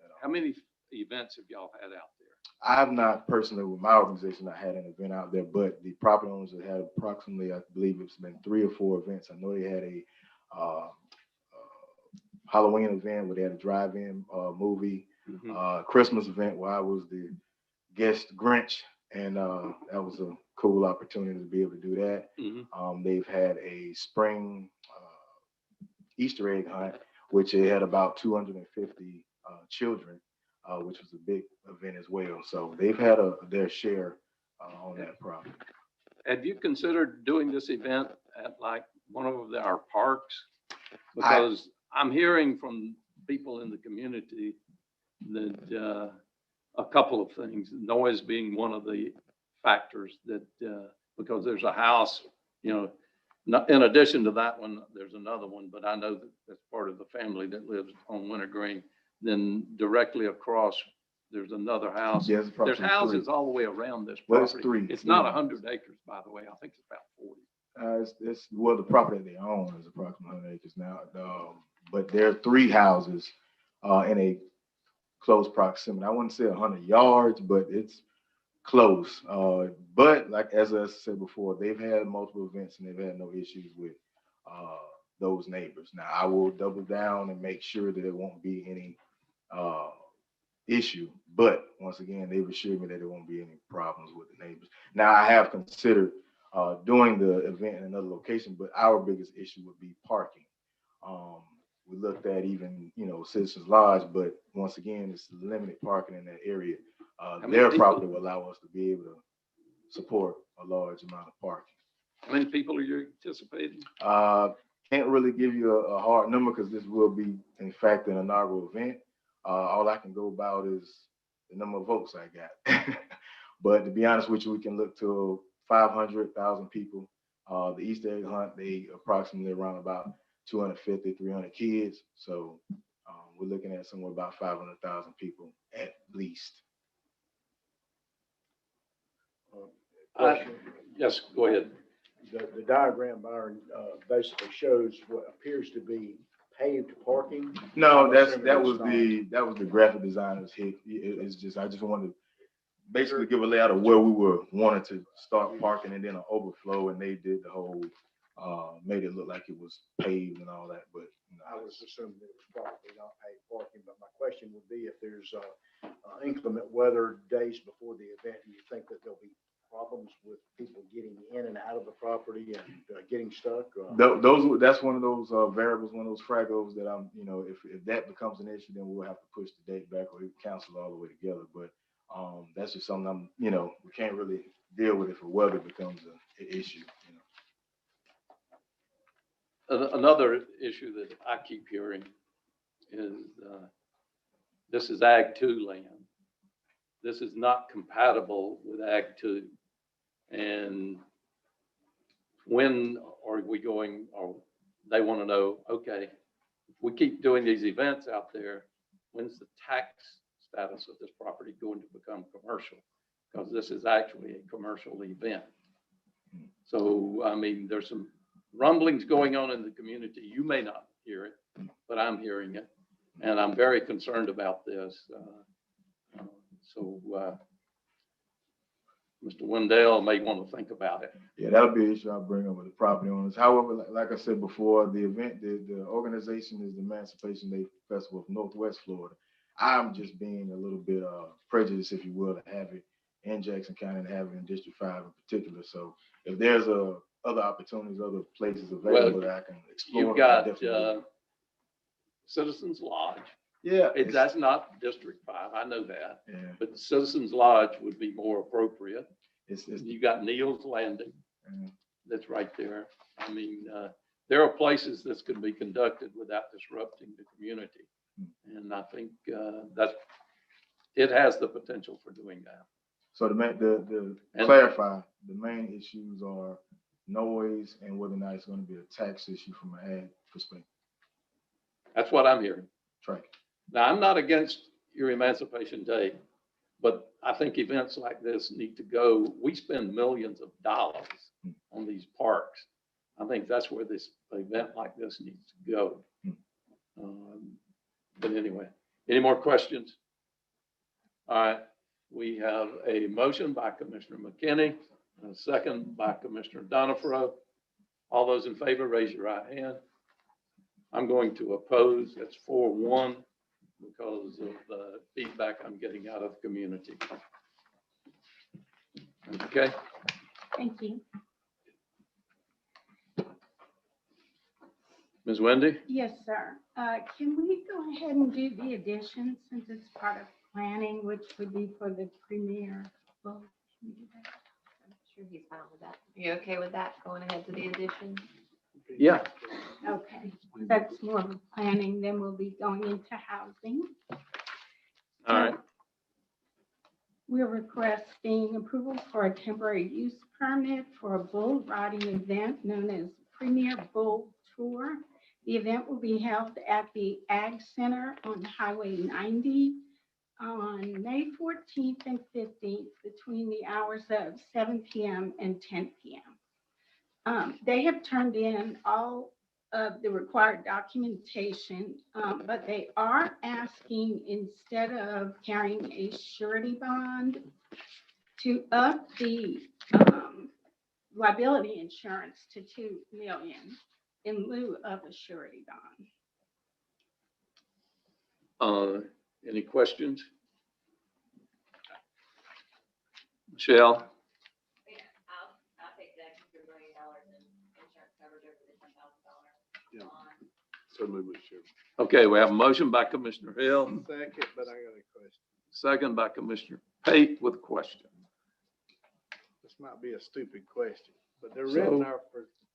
at all.
How many events have y'all had out there?
I've not personally, with my organization, I had an event out there, but the property owners have had approximately, I believe it's been 3 or 4 events. I know they had a Halloween event where they had a drive-in movie, Christmas event where I was the guest Grinch, and that was a cool opportunity to be able to do that. They've had a spring Easter egg hunt, which they had about 250 children, which was a big event as well. So they've had their share on that property.
Have you considered doing this event at like one of our parks? Because I'm hearing from people in the community that a couple of things, noise being one of the factors, that because there's a house, not, in addition to that one, there's another one, but I know that that's part of the family that lives on Wintergreen. Then directly across, there's another house.
Yes,
There's
approximately
houses
3.
all the way around this
Well, it's
property.
3.
It's not 100 acres, by the way. I think it's about 40.
Well, the property they own is approximately 100 acres now. But there are 3 houses in a close proximity. I wouldn't say 100 yards, but it's close. But like as I said before, they've had multiple events and they've had no issues with those neighbors. Now I will double down and make sure that there won't be any issue. But once again, they've assured me that there won't be any problems with the neighbors. Now I have considered doing the event in another location, but our biggest issue would be parking. We looked at even, Citizens Lodge, but once again, it's limited parking in that area. Their property will allow us to be able to support a large amount of parking.
How many people are you anticipating?
can't really give you a hard number because this will be, in fact, an inaugural event. All I can go about is the number of votes I got. But to be honest with you, we can look to 500,000 people. The Easter egg hunt, they approximately around about 250, 300 kids. So we're looking at somewhere about 500,000 people at least.
Question.
Yes, go ahead.
The diagram, Byron, basically shows what appears to be paved parking.
No,
I'm
that
assuming
was
it's not.
the graphic designer's hit. It's just, I just wanted to basically give a layout of where we were wanting to start parking and then an overflow, and they did the whole, made it look like it was paved and all that, but
I was assuming it was probably not paved parking, but my question would be if there's inclement weather days before the event, do you think that there'll be problems with people getting in and out of the property and getting stuck?
That's one of those variables, one of those fragos that I'm, if that becomes an issue, then we'll have to push the date back or cancel all the way together. But that's just something I'm, we can't really deal with if the weather becomes an issue.
Another issue that I keep hearing is this is Ag 2 land. This is not compatible with Ag 2. And when are we going, or they want to know, okay, if we keep doing these events out there, when's the tax status of this property going to become commercial? Because this is actually a commercial event. So, I mean, there's some rumblings going on in the community. You may not hear it, but I'm hearing it. And I'm very concerned about this. Mr. Wendell may want to think about it.
Yeah, that'll be an issue I'll bring up with the property owners. However, like I said before, the event, the organization is the Emancipation Day Festival of Northwest Florida. I'm just being a little bit prejudiced, if you will, to have it in Jackson County and have it in District 5 in particular. So if there's other opportunities, other places available that I can explore.
You've got Citizens Lodge.
Yeah.
That's not District 5, I know that.
Yeah.
But Citizens Lodge would be more appropriate.
It's
You got Neil's Landing,
Mhm.
that's right there. I mean, there are places this could be conducted without disrupting the community. And I think that it has the potential for doing that.
So to clarify, the main issues are noise and whether or not it's going to be a tax issue from an ag perspective.
That's what I'm hearing.
Right.
Now, I'm not against your Emancipation Day, but I think events like this need to go. We spend millions of dollars on these parks. I think that's where this event like this needs to go. But anyway, any more questions? All right, we have a motion by Commissioner McKinney, and a second by Commissioner Donifro. All those in favor, raise your right hand. I'm going to oppose. That's 4-1 because of the feedback I'm getting out of the community. Okay.
Thank you.
Ms. Wendy?
Yes, sir. Can we go ahead and do the addition since it's part of planning, which would be for the premier? Well, can we do that?
I'm sure he's fine with that. You okay with that, going ahead to the addition?
Yeah.
Okay, that's more of a planning, then we'll be going into housing.
All right.
We're requesting approval for a temporary use permit for a bull riding event known as Premier Bull Tour. The event will be held at the Ag Center on Highway 90 on May 14th and 15th between the hours of 7 p.m. and 10 p.m. They have turned in all of the required documentation, but they are asking, instead of carrying a surety bond, to up the liability insurance to $2 million in lieu of a surety bond.
Any questions? Michelle?
I'll take that, $2 million in insurance coverage over the $10,000.
Yeah. So move, Mr. Chairman.
Okay, we have a motion by Commissioner Hill,
Second, but I got a question.
second by Commissioner Pate with a question.
This might be a stupid question, but they're
So-
renting our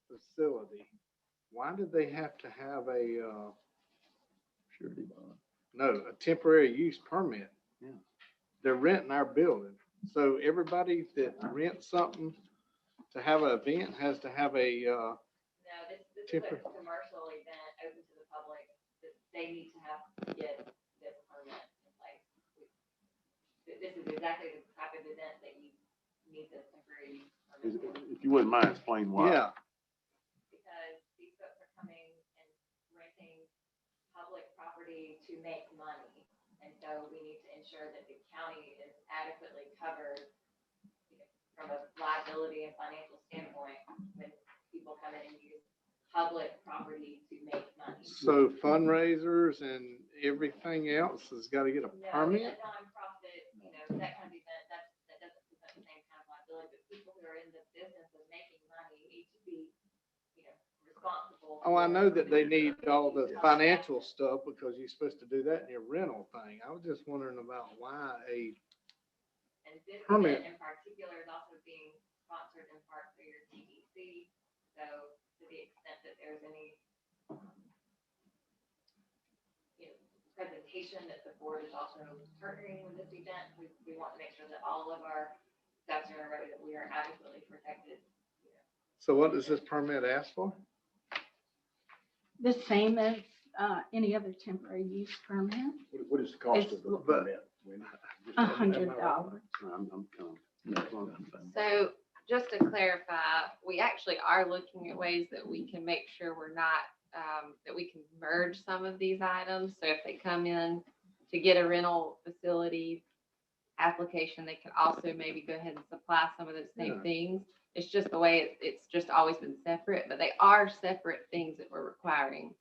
facility why did they have to have a,
Surety bond.
no, a temporary use permit?
Yeah.
They're renting our building. So everybody that rents something to have an event has to have a,
No, this is a
Temper-
commercial event open to the public, that they need to have, get this permit in place. This is exactly the type of event that you need this temporary use permit for.
If you wouldn't mind, explain why.
yeah.
Because these folks are coming and renting public property to make money. And so we need to ensure that the county is adequately covered, you know, from a liability and financial standpoint when people come in and use public property to make money.
So fundraisers and everything else has got to get a
No,
permit?
a nonprofit, you know, that kind of event, that doesn't present the same kind of liability, but people who are in the business of making money need to be, you know, responsible.
Oh, I know
for
that they need all the
public
financial
access.
stuff because you're supposed to do that in your rental thing. I was just wondering about why a,
And this
permit.
event in particular is also being sponsored in part through your TDC. So to the extent that there's any, you know, presentation that the board is also partnering with this event, we want to make sure that all of our ducks are in a row, that we are adequately protected. You know.
so what does this permit ask for?
The same as any other temporary use permit,
What is the cost
It's-
of the
but-
permit? Wendy?
$100.
I'm coming.
So just to clarify, we actually are looking at ways that we can make sure we're not, that we can merge some of these items. So if they come in to get a rental facility application, they can also maybe go ahead and supply some of those same
Yeah.
things. It's just the way it's just always been separate, but they are separate things that we're requiring.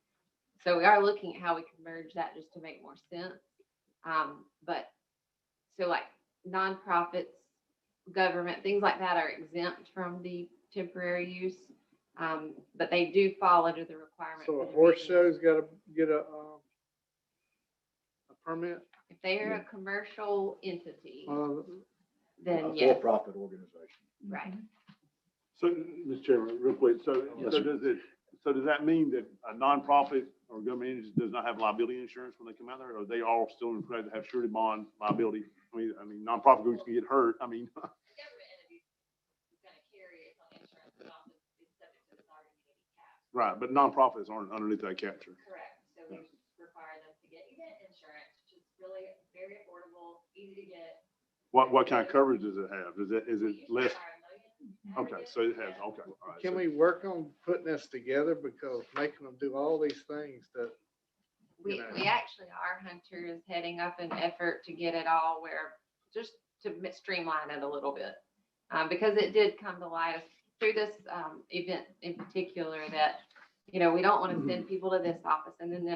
So we are looking at how we can merge that just to make more sense. But so like nonprofits, government, things like that are exempt from the temporary use. But they do fall under the requirement.
So
for
a
the
horse
business.
show's got to get a permit?
If they are a commercial entity,
Uh,
then
A
yes,
for-profit organization.
right.
So, Mr. Chairman, real quick, so
Yes,
so
sir.
does that mean that a nonprofit or government entity does not have liability insurance when they come out there? Or are they all still required to have surety bond liability? I mean, nonprofit groups can get hurt. I mean,
The government entity is going to carry its own insurance, but also is subject to this already cap.
right, but nonprofits aren't underneath that capture.
Correct. So we require them to get event insurance, which is really very affordable, easy to get.
What kind of coverage does it have? Is
We
it
usually
less?
require $1 million
Okay,
aggregate.
so it has,
Yeah.
okay. all right,
Can
so-
we work on putting this together because making them do all these things that,
We
know.
actually, our hunter is heading up an effort to get it all where, just to streamline it a little bit. Because it did come to light through this event in particular that, you know, we don't want to send people to this office and then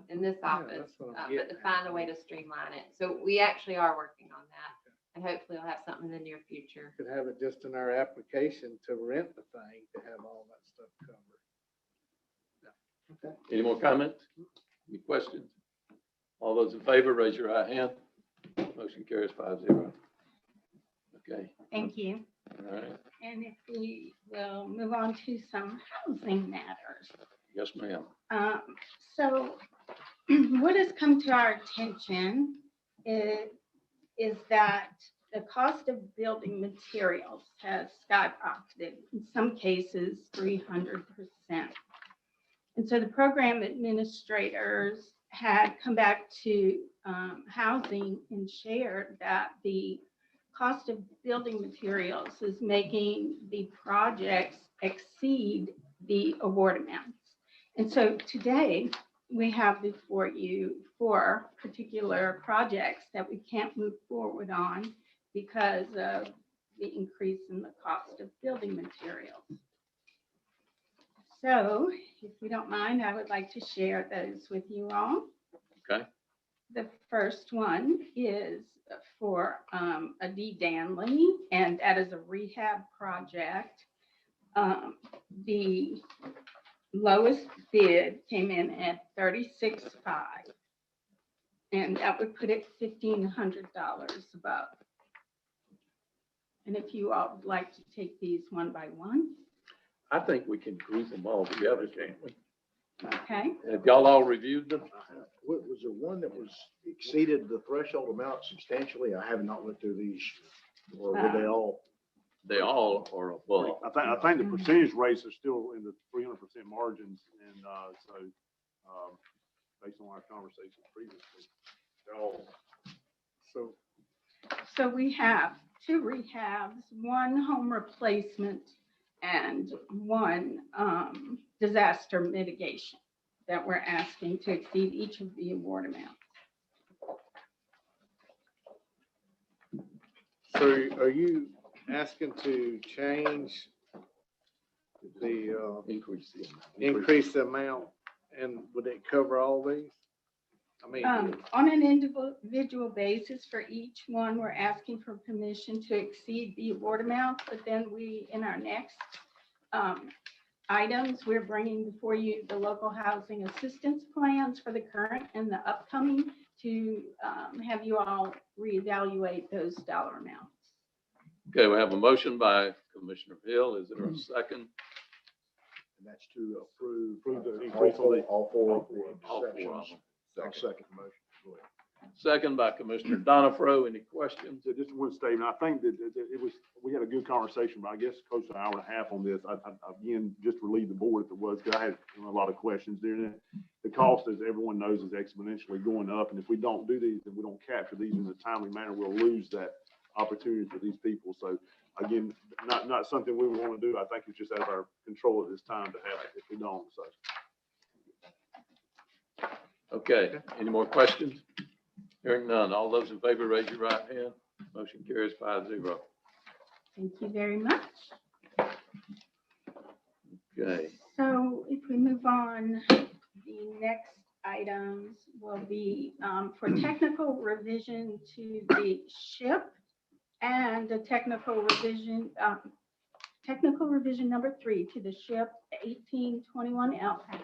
in this office,
that's what I'm
but
getting
to
at.
find a way to streamline it. So we actually are working on that. And hopefully we'll have something in the near future.
could have it just in our application to rent the thing to have all that stuff covered.
Any more comments? Any questions? All those in favor, raise your right hand. Motion carries 5-0. Okay,
Thank you.
all right.
And if we will move on to some housing matters.
Yes, ma'am.
So what has come to our attention is that the cost of building materials has skyrocketed, in some cases 300%. And so the program administrators had come back to housing and shared that the cost of building materials is making the projects exceed the award amounts. And so today, we have before you 4 particular projects that we can't move forward on because of the increase in the cost of building materials. So if you don't mind, I would like to share those with you all.
Okay.
The first one is for a D. Danley, and that is a rehab project. The lowest bid came in at $36,500. And that would put it $1,500 above. And if you all would like to take these one by one.
I think we can group them all together, can't we?
Okay,
Have y'all all reviewed them?
Was there one that was exceeded the threshold amount substantially? I have not looked through these, or were they all?
They all are above.
I think the percentage rates are still in the 300% margins, and so based on our conversations previously, they're all.
so we have 2 rehabs, 1 home replacement, and 1 disaster mitigation that we're asking to exceed each of the award amounts.
So are you asking to change the, increase the amount, and would it cover all these? I mean,
On an individual basis for each one, we're asking for permission to exceed the award amount, but then we, in our next items, we're bringing before you the local housing assistance plans for the current and the upcoming to have you all reevaluate those dollar amounts.
Okay, we have a motion by Commissioner Hill. Is there a second?
And that's to approve.
The increase on the.
All four
All 4 of
sections.
them.
I'll second the motion. Go ahead.
Second by Commissioner Donifro. Any questions?
So just one statement. I think that it was, we had a good conversation, but I guess close to an hour and a half on this. I again, just relieve the board if it was, because I had a lot of questions during it. The cost, as everyone knows, is exponentially going up. And if we don't do these, and we don't capture these in a timely manner, we'll lose that opportunity for these people. So again, not something we want to do. I think it's just out of our control at this time to have it if we don't, so.
Okay, any more questions? Hearing none. All those in favor, raise your right hand. Motion carries 5-0.
Thank you very much.
Okay,
So if we move on, the next items will be for technical revision to the SHIP and a technical revision number 3 to the SHIP 1821 LPAP.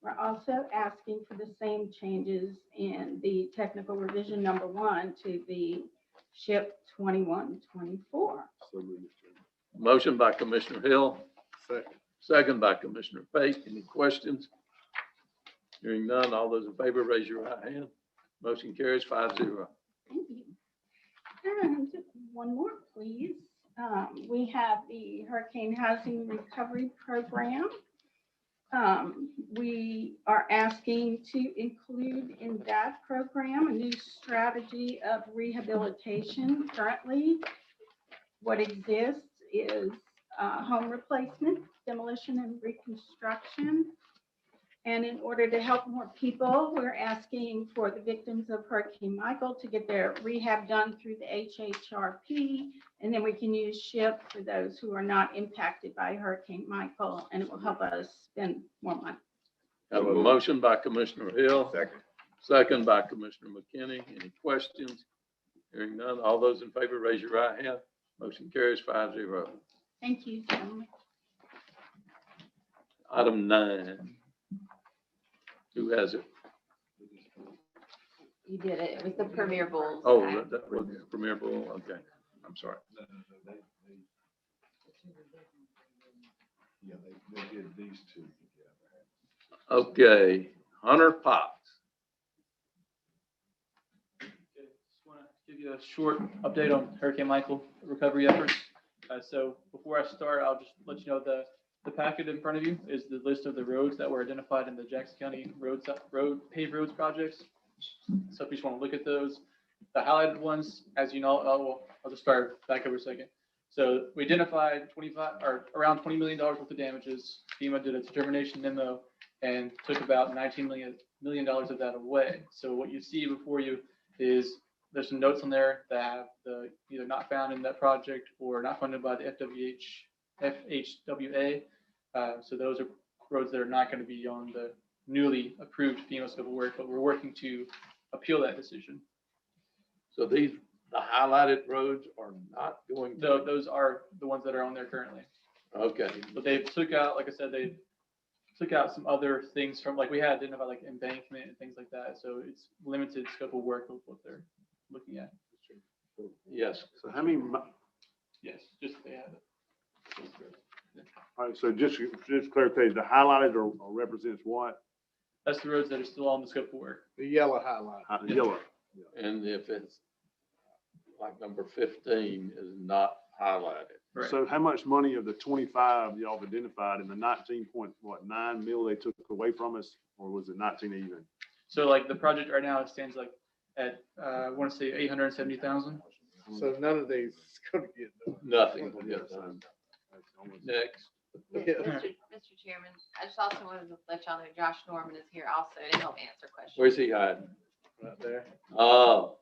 We're also asking for the same changes in the technical revision number 1 to the SHIP 2124.
So moved, Mr. Chairman.
motion by Commissioner Hill,
second.
second by Commissioner Fake. Any questions? Hearing none. All those in favor, raise your right hand. Motion carries 5-0.
Thank you. And one more, please. We have the Hurricane Housing Recovery Program. We are asking to include in that program a new strategy of rehabilitation. Currently, what exists is home replacement, demolition, and reconstruction. And in order to help more people, we're asking for the victims of Hurricane Michael to get their rehab done through the HHRP. And then we can use SHIP for those who are not impacted by Hurricane Michael, and it will help us spend more money.
Have a motion by Commissioner Hill,
Second.
second by Commissioner McKinney. Any questions? Hearing none. All those in favor, raise your right hand. Motion carries 5-0.
Thank you, gentlemen.
Item 9. Who has it?
You did it. It was the Premier Bowls.
Oh, that was Premier Bull. Okay, I'm sorry.
Yeah, they did these two together.
Okay, Hunter Potts.
Okay, just want to give you a short update on Hurricane Michael recovery efforts. So before I start, I'll just let you know the packet in front of you is the list of the roads that were identified in the Jackson County paved roads projects. So if you just want to look at those, the highlighted ones, as you know, I'll just start back over a second. So we identified around $20 million worth of damages. FEMA did a determination memo and took about $19 million of that away. So what you see before you is there's some notes on there that have the either not found in that project or not funded by the FHWA. So those are roads that are not going to be on the newly approved FEMA scope of work, but we're working to appeal that decision.
So the highlighted roads are not going to.
Those are the ones that are on there currently.
Okay,
But they took out, like I said, they took out some other things from, like we had identified like embankment and things like that. So it's limited scope of work of what they're looking at.
yes.
So how many,
Yes, just they have it.
All right, so just clarify, the highlighted or represents what?
That's the roads that are still on the scope of work.
The yellow highlight.
Yellow.
And if it's like number 15 is not highlighted.
Right.
So how much money of the 25 y'all have identified in the 19.9 mil they took away from us, or was it 19 even?
So like the project right now, it stands like at, I want to say 870,000.
So none of these is gonna get done.
Nothing will get done. Next.
Mr. Chairman, I just also wanted to let y'all know Josh Norman is here also to help answer questions.
Where's he hiding?
Right there.
Oh,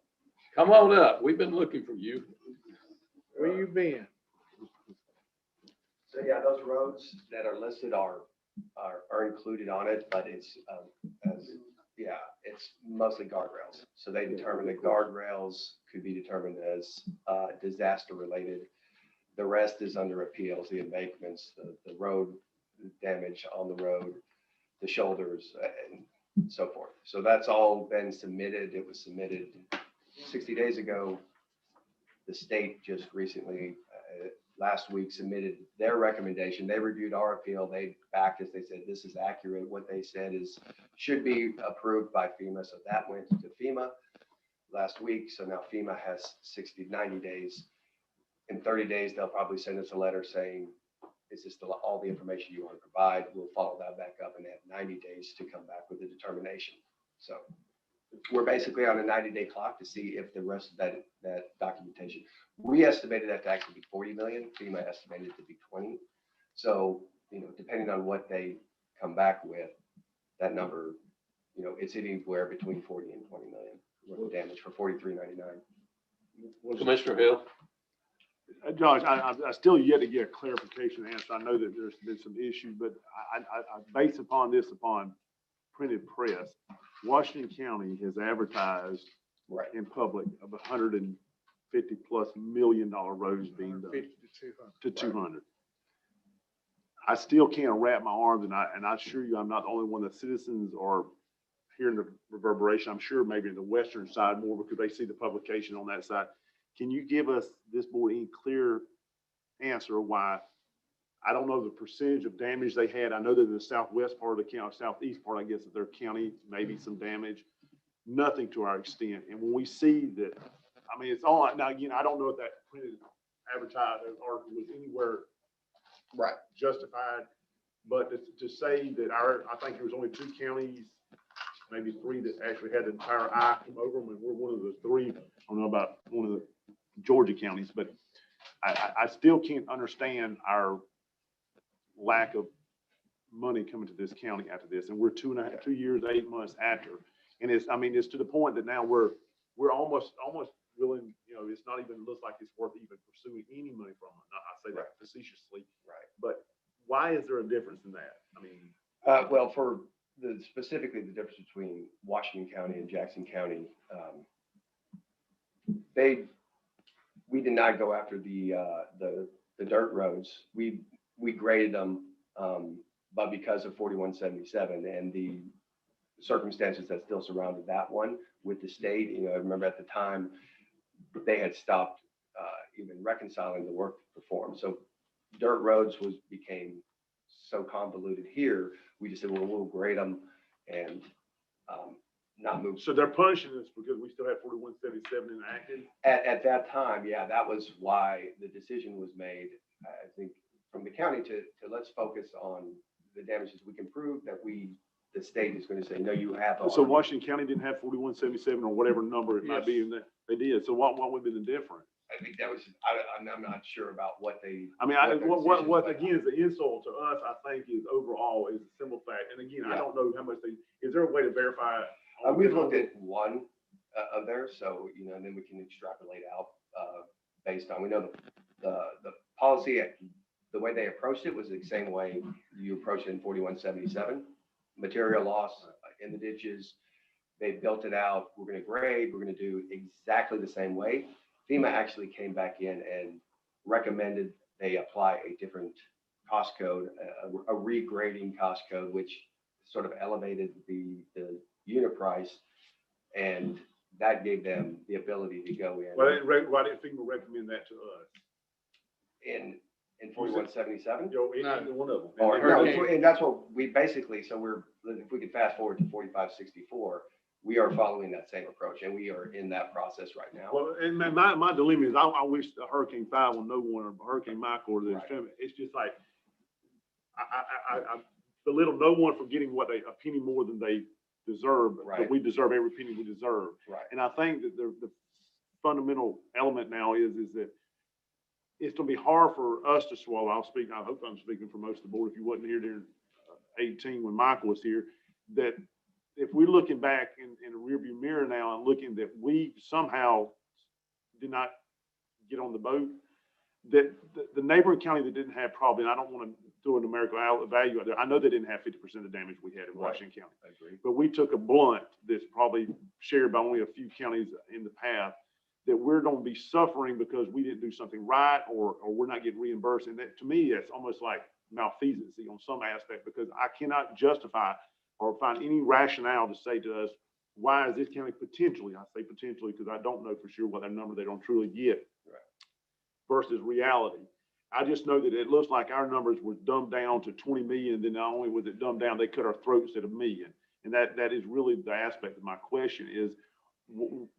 come on up. We've been looking for you.
Where you been?
So yeah, those roads that are listed are included on it, but it's, it's mostly guardrails. So they determine the guardrails could be determined as, disaster related. The rest is under appeals, the embankments, the road damage on the road, the shoulders and so forth. So that's all been submitted. It was submitted 60 days ago. The state just recently, last week, submitted their recommendation. They reviewed our appeal. They backed us. They said, this is accurate. What they said is, should be approved by FEMA. So that went to FEMA last week. So now FEMA has 90 days. In 30 days, they'll probably send us a letter saying, is this all the information you want to provide? We'll follow that back up and have 90 days to come back with a determination. So we're basically on a 90-day clock to see if the rest of that documentation, we estimated that to actually be 40 million. FEMA estimated it to be 20. So, depending on what they come back with, that number, it's anywhere between 40 and 20 million worth of damage for 43.99.
Commissioner Hill.
Josh, I still yet to get a clarification answer. I know that there's been some issues, but I based upon this upon printed press. Washington County has advertised in public of $150+ million roads being done
50 to 200.
to 200. I still can't wrap my arms, and I assure you, I'm not the only one. The citizens are hearing the reverberation. I'm sure maybe in the western side more because they see the publication on that side. Can you give us, this board, any clear answer why? I don't know the percentage of damage they had. I know that in the southwest part of the county, southeast part, I guess, of their county, maybe some damage, nothing to our extent. And when we see that, I mean, it's all, now again, I don't know if that printed advertising article was anywhere justified, but to say that I think there was only 2 counties, maybe 3 that actually had the entire eye come over them, and we're one of the 3. I don't know about one of the Georgia counties, but I still can't understand our lack of money coming to this county after this, and we're 2 years, 8 months after, and it's to the point that now we're almost willing, it's not even looks like it's worth even pursuing any money from them. I say that facetiously, but why is there a difference in that? I mean,
well, for specifically the difference between Washington County and Jackson County, we did not go after the dirt roads. We graded them, but because of 4177 and the circumstances that still surrounded that one with the state, I remember at the time they had stopped even reconciling the work performed. So dirt roads became so convoluted here. We just said, well, we'll grade them and not move.
So they're punishing us because we still have 4177 enacted?
At that time, yeah, that was why the decision was made, I think, from the county to let's focus on the damages we can prove that the state is going to say, no, you have.
So Washington County didn't have 4177 or whatever number it might be, and they did. So what would be the difference?
I think that was, I'm not sure about what they.
I mean, what again is the insult to us, I think, is overall is a simple fact. And again, I don't know how much is there a way to verify?
We've looked at one of theirs, so, and then we can extrapolate out based on, we know the policy, the way they approached it was the same way you approached it in 4177. Material loss in the ditches. They built it out. We're going to grade. We're going to do exactly the same way. FEMA actually came back in and recommended they apply a different cost code, a regrading cost code, which sort of elevated the unit price, and that gave them the ability to go in.
Why didn't FEMA recommend that to us?
in 4177?
You know, either one of them.
Or,
And-
no,
Hurricane.
and that's what we basically, so if we could fast forward to 4564, we are following that same approach, and we are in that process right now.
Well, and my dilemma is I wish the Hurricane 5 will know one, or Hurricane Michael, or the
Right.
extreme. It's just like, I belittle no one for getting what a penny more than they deserve, but
Right.
we deserve every penny we deserve.
Right.
And I think that the fundamental element now is that it's gonna be hard for us to swallow. I hope I'm speaking for most of the board, if you wasn't here during 18 when Michael was here, that if we're looking back in the rearview mirror now and looking that we somehow did not get on the boat, that the neighboring county that didn't have probably, and I don't want to throw a numerical value out there, I know they didn't have 50% of the damage we had in
Right.
Washington County.
I agree.
But we took a blunt that's probably shared by only a few counties in the past, that we're going to be suffering because we didn't do something right, or we're not getting reimbursed. And that, to me, that's almost like malfeasance on some aspect, because I cannot justify or find any rationale to say to us, why is this county potentially, I say potentially because I don't know for sure what that number they don't truly get,
Right.
versus reality. I just know that it looks like our numbers were dumbed down to 20 million, and then not only was it dumbed down, they cut our throats at $1 million. And that is really the aspect of my question is,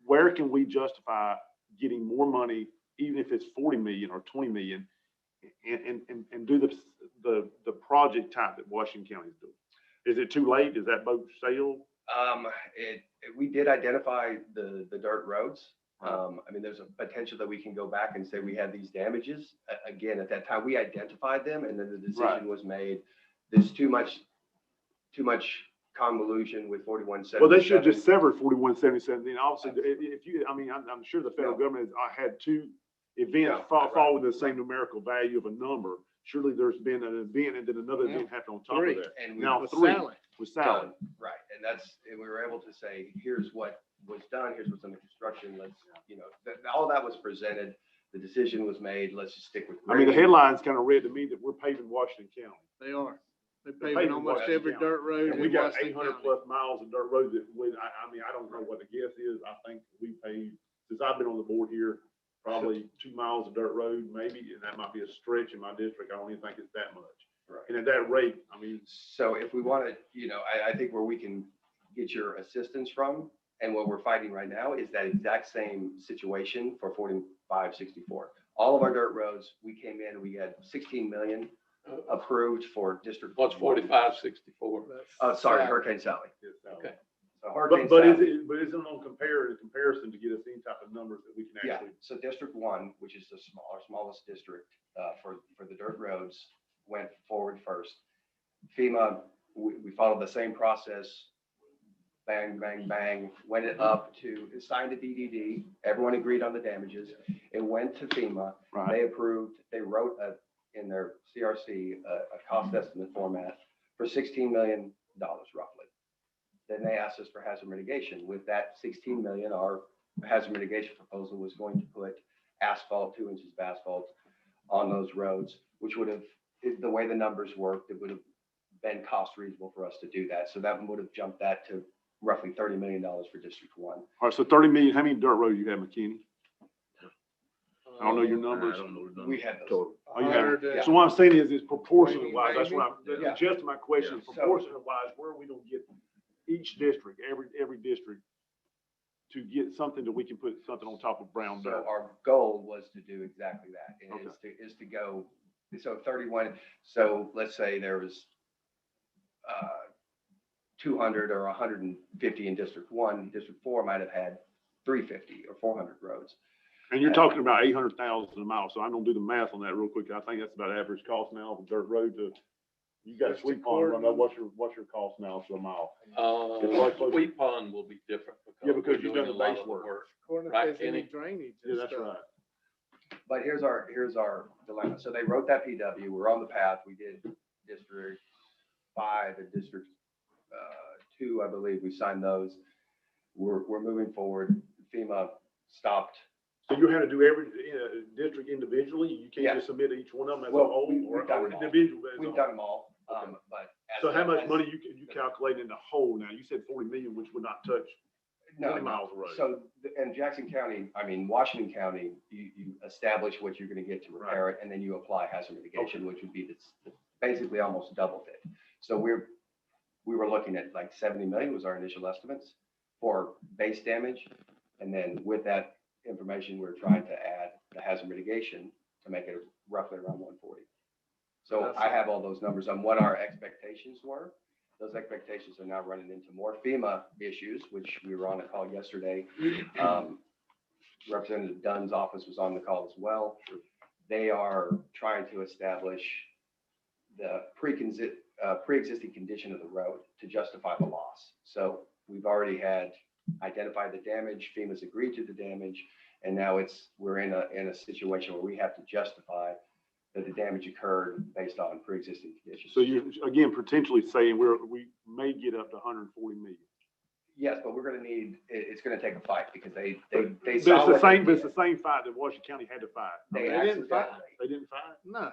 where can we justify getting more money, even if it's 40 million or 20 million, and do the project type that Washington County is doing? Is it too late? Is that boat sailed?
We did identify the dirt roads. I mean, there's a potential that we can go back and say we had these damages. Again, at that time, we identified them, and then the
Right.
decision was made. There's too much convolution with 4177.
Well, they should have just severed 4177. Then obviously, if you, I mean, I'm sure the federal government has had two events
Yeah,
fall within the same numerical value of a number. Surely there's been an event and then another
Yeah.
event happened on top
Three.
of that.
And we
Now
With
three
Sally.
with Sally.
done, right, and we were able to say, here's what was done, here's what's under construction, let's, all that was presented, the decision was made, let's just stick with.
I mean, the
grading.
headlines kind of read to me that we're paving Washington County.
They are. They're
paving
paving almost
Washington
every
County.
dirt road
And we
in
got
Washington
800
County.
plus miles of dirt roads that I mean, I don't know what the guess is. I think we paved, since I've been on the board here, probably 2 miles of dirt road, maybe, and that might be a stretch in my district. I don't even think it's that much.
Right.
And at that rate, I mean,
So if we want to, I think where we can get your assistance from, and what we're fighting right now is that exact same situation for 4564. All of our dirt roads, we came in, we had 16 million approved for District.
What's 4564?
That's
Sorry,
Sally.
Hurricane Sally.
Okay.
So Hurricane
but is
Sally.
it isn't on comparison to get us any type of numbers that we can
Yeah,
actually.
so District 1, which is our smallest district for the dirt roads, went forward first. FEMA, we followed the same process. Bang, bang, bang, went it up to, it signed a DDD. Everyone agreed on the damages. It went to FEMA.
Right.
They approved, they wrote in their CRC, a cost estimate format for $16 million roughly. Then they asked us for hazard mitigation. With that 16 million, our hazard mitigation proposal was going to put asphalt, 2 inches of asphalt on those roads, which would have, the way the numbers worked, it would have been cost reasonable for us to do that. So that would have jumped that to roughly $30 million for District 1.
All right, so 30 million, how many dirt roads you have, McKinney? I don't know your numbers.
We had those.
Total.
Oh, you have-
Hundred,
So what I'm saying is proportionate wise, that's what
Yeah.
I'm, just my question,
Yeah.
proportionate wise, where are we gonna get each district, every district to get something that we can put something on top of brown
So
dirt?
our goal was to do exactly that, and
Okay.
is to go, so 31, so let's say there was 200 or 150 in District 1, District 4 might have had 350 or 400 roads.
And you're talking about 800,000 a mile, so I'm gonna do the math on that real quick. I think that's about average cost now of a dirt road to, you got
Just
Sweet
a
Pond, I
quarter.
know what's your cost now for a mile?
Sweet Pond will be different.
Yeah, because
we're
you've
doing
done the
a lot
base
of the
work.
According if
Right,
there's any
Kenny?
drainage
Yeah,
and
that's
stuff.
right.
But here's our dilemma. So they wrote that PW, we're on the path, we did District 5 and District 2, I believe, we signed those. We're moving forward. FEMA stopped.
So you had to do every district individually? You
Yeah.
can't just submit each one of them as a
Well,
whole
we've
or
done them all.
individual? as a
We've
whole?
done them all,
Okay.
but. as
So how
a-
much
as-
money you calculate in the whole now? You said 40 million, which would not touch.
No,
20 miles of road.
So, in Jackson County, I mean, Washington County, you establish what you're gonna get to repair it, and then you apply hazard mitigation, which would be basically almost doubled it. So we were looking at like 70 million was our initial estimates for base damage. And then with that information, we're trying to add the hazard mitigation to make it roughly around 140. So I have all those numbers on what our expectations were. Those expectations are now running into more FEMA issues, which we were on a call yesterday. Representative Dunn's office was on the call as well. They are trying to establish the pre-existing condition of the road to justify the loss. So we've already identified the damage, FEMA's agreed to the damage, and now we're in a situation where we have to justify that the damage occurred based on pre-existing conditions.
So you're, again, potentially saying we may get up to 140 million.
Yes, but we're gonna need, it's gonna take a fight because they
But
saw what they
but it's
did.
the same fight that Washington County had to fight.
They
didn't fight.
accidentally-
They didn't fight?
No.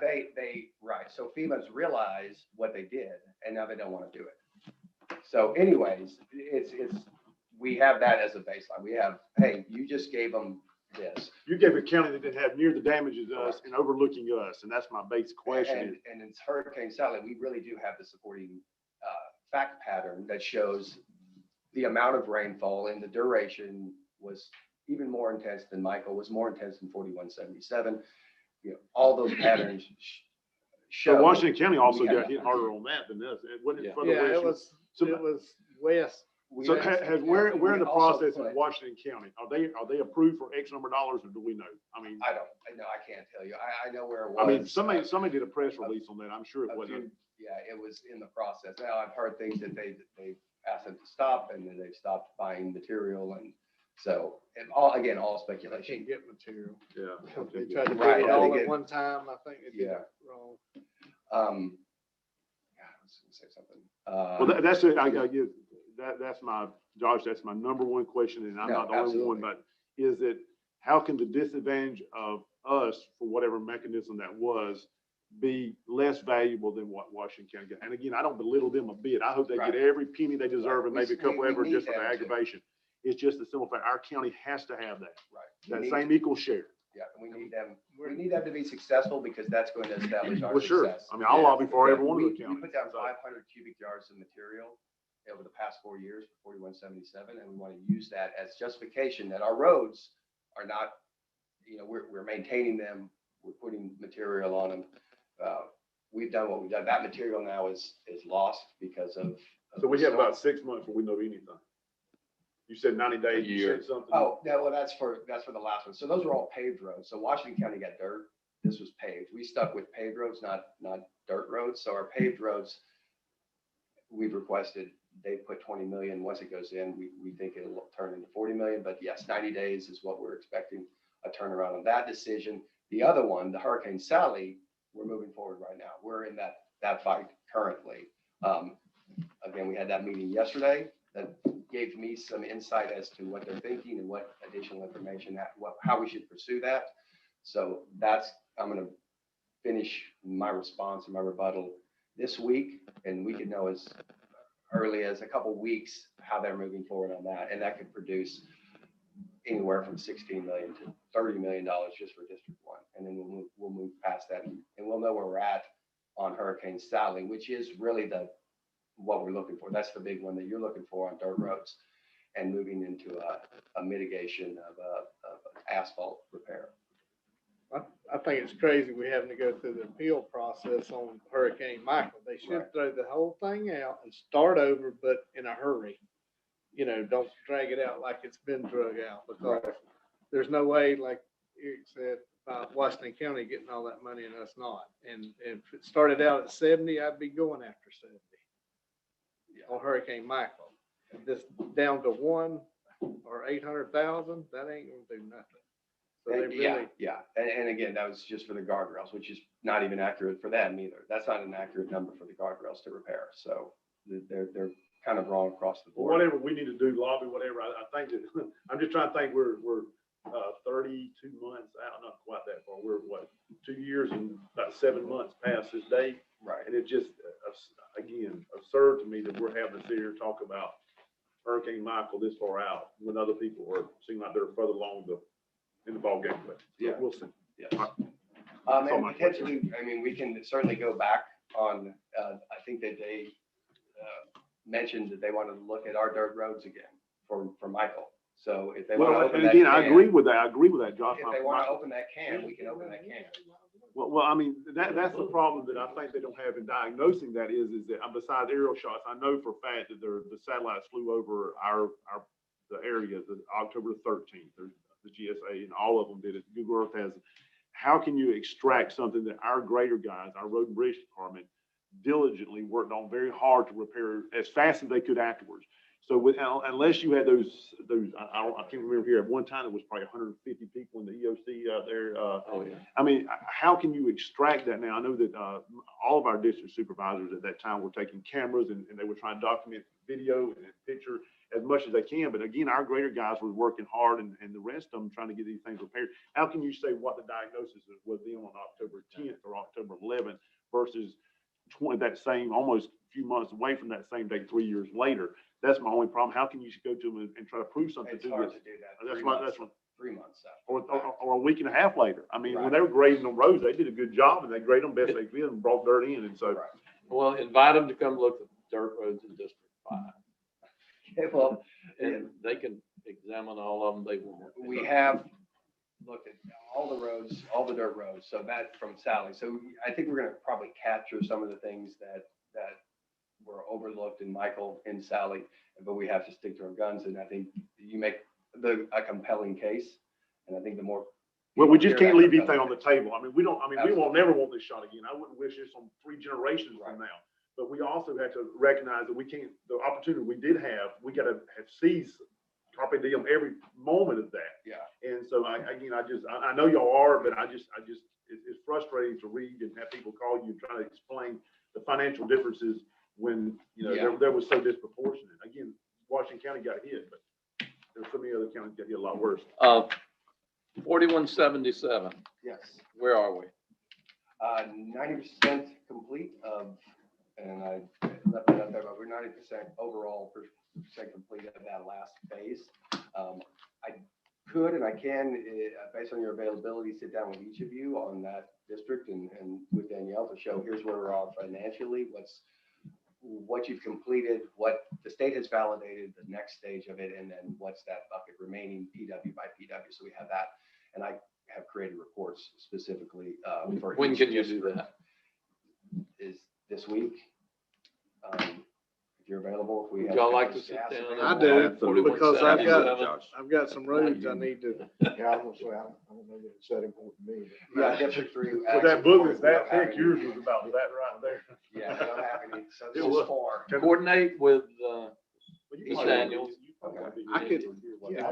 Right, so FEMA's realized what they did, and now they don't want to do it. So anyways, we have that as a baseline. We have, hey, you just gave them this.
You gave a county that didn't have near the damage as us and overlooking us, and that's my basic question.
And it's Hurricane Sally, we really do have the supporting fact pattern that shows the amount of rainfall and the duration was even more intense than Michael, was more intense than 4177. You know, all those patterns show.
So Washington County also
we had
got
that.
hit harder on that than us. Wasn't it
Yeah.
further
Yeah,
west?
it was west.
We
So
actually-
where in
we
the
also
process in
put-
Washington County, are they approved for X number of dollars, or do we know? I mean,
I can't tell you. I know where it was.
I mean, somebody did a press release on that. I'm sure it
a
wasn't.
few- Yeah, it was in the process. Now, I've heard things that they've asked them to stop, and then they've stopped buying material, and so, and all
I
speculation.
can't get material.
Yeah.
They tried to
Right,
do it
I
all
think
at
it-
one time. I think they did
Yeah.
it wrong.
God, I was gonna say something.
Well, that's it. I get, that's my, Josh, that's my number one question, and I'm
No,
not the only one,
absolutely.
but is it, how can the disadvantage of us, for whatever mechanism that was, be less valuable than what Washington County got? And again, I don't belittle them a bit. I hope they
Right.
get every penny they deserve and
Right.
maybe a couple
We
ever
need
just for the
them to.
aggravation. It's just a simple fact. Our county has to have that,
Right.
that
We need-
same equal share.
Yeah, we need them to be successful because that's going to establish our
Well, sure.
success.
I mean, I'll lobby for
Yeah,
every one of the
we
counties.
put down
So-
500 cubic yards of material over the past 4 years for 4177, and we want to use that as justification that our roads are not, we're maintaining them, we're putting material on them. We've done what we've done. That material now is lost because of.
So we
the
have
storm.
about 6 months before we know anything. You said 90 days, you said something?
Oh, no, well, that's for the last one. So those are all paved roads. So Washington County got dirt. This was paved. We stuck with paved roads, not dirt roads. So our paved roads, we've requested, they put 20 million. Once it goes in, we think it'll turn into 40 million. But yes, 90 days is what we're expecting a turnaround on that decision. The other one, the Hurricane Sally, we're moving forward right now. We're in that fight currently. Again, we had that meeting yesterday that gave me some insight as to what they're thinking and what additional information, how we should pursue that. So I'm going to finish my response and my rebuttal this week, and we can know as early as a couple weeks how they're moving forward on that. And that could produce anywhere from $16 million to $30 million just for District 1. And then we'll move past that, and we'll know where we're at on Hurricane Sally, which is really what we're looking for. That's the big one that you're looking for on dirt roads, and moving into a mitigation of asphalt repair.
I think it's crazy we having to go through the appeal process on Hurricane Michael. They should
Right.
throw the whole thing out and start over, but in a hurry. Don't drag it out like it's been drug out, because there's no way, like Eric said, about Washington County getting all that money and us not. And if it started out at 70, I'd be going after 70 on Hurricane Michael. If this down to 1 or 800,000, that ain't gonna do nothing. So they really,
Yeah. And again, that was just for the guardrails, which is not even accurate for them either. That's not an accurate number for the guardrails to repair. So they're kind of wrong across the board.
Whatever we need to do, lobby, whatever, I think that, I'm just trying to think, we're 32 months out, not quite that far. We're 2 years and about 7 months past this date.
Right.
And it's just, again, absurd to me that we're having to sit here and talk about Hurricane Michael this far out, when other people are, seem like they're further along in the ballgame, but
Yeah.
we'll see.
Yes.
All right. all
And
my
potentially, I mean, we can certainly go back on, I think that they mentioned that they wanted to look at our dirt roads again for Michael. So if they want to
Well,
open
and
that
again, I
can,
agree with that, Josh.
if they want to open that can, we can open that can.
Well, I mean, that's the problem that I think they don't have in diagnosing that is that besides aerial shots, I know for a fact that the satellites flew over the area, the October 13th, the GSA, and all of them did it. Google Earth has. How can you extract something that our grader guys, our road and bridge department, diligently worked on very hard to repair as fast as they could afterwards? So unless you had those, I can't remember here, at one time it was probably 150 people in the EOC out there.
Oh, yeah.
I mean, how can you extract that now? I know that all of our district supervisors at that time were taking cameras and they were trying to document video and picture as much as they can. But again, our grader guys were working hard and the rest of them trying to get these things repaired. How can you say what the diagnosis was then on October 10th or October 11th versus that same, almost a few months away from that same day, 3 years later? That's my only problem. How can you go to them and try to prove something
It's
to
hard
this?
to do that.
That's
3
why-
months-
that's what-
3 months after.
Or a week and a half later. I mean, when
Right.
they were grading them roads, they did a good job and they graded them best they could and brought dirt in. And so,
Right.
Well, invite them to come look at dirt roads in District 5.
Okay, well,
And they can examine all of them they want.
we have looked at all the roads, all the dirt roads, so that from Sally. So I think we're gonna probably capture some of the things that were overlooked in Michael and Sally, but we have to stick to our guns, and I think you make a compelling case, and I think the more.
well, we just
people
can't
hear
leave
that
anything on the table. I mean, we won't never want this shot again. I wouldn't wish this on 3 generations
Right.
from now. But we also have to recognize that we can't, the opportunity we did have, we gotta have seized carpe diem every moment of that.
Yeah.
And so I know y'all are, but it's frustrating to read and have people call you trying to explain the financial differences when,
Yeah.
there was so disproportionate. Again, Washington County got hit, but there's so many other counties got hit a lot worse.
4177,
Yes.
where are we?
90% complete, and I left that up there, but we're 90% overall percent complete of that last phase. I could and I can, based on your availability, sit down with each of you on that district and with Danielle to show here's where we're all financially, what you've completed, what the state has validated, the next stage of it, and then what's that bucket remaining PW by PW. So we have that, and I have created reports specifically for.
When
each
can you do
district.
that?
Is this week? If you're available, if we have.
Y'all like to sit
gas
down?
available.
I do,
Absolutely.
because
Absolutely.
I've got some roads I need to,
Yeah, I was gonna say, I don't know that it's that important to me. but-
Yeah, District 3.
With that
actually,
book
we
is that
don't have
thick,
any-
yours was about that right there.
Yeah, we don't have any, so
It
this
was.
is 4.
Coordinate with
East
Daniels.
I could,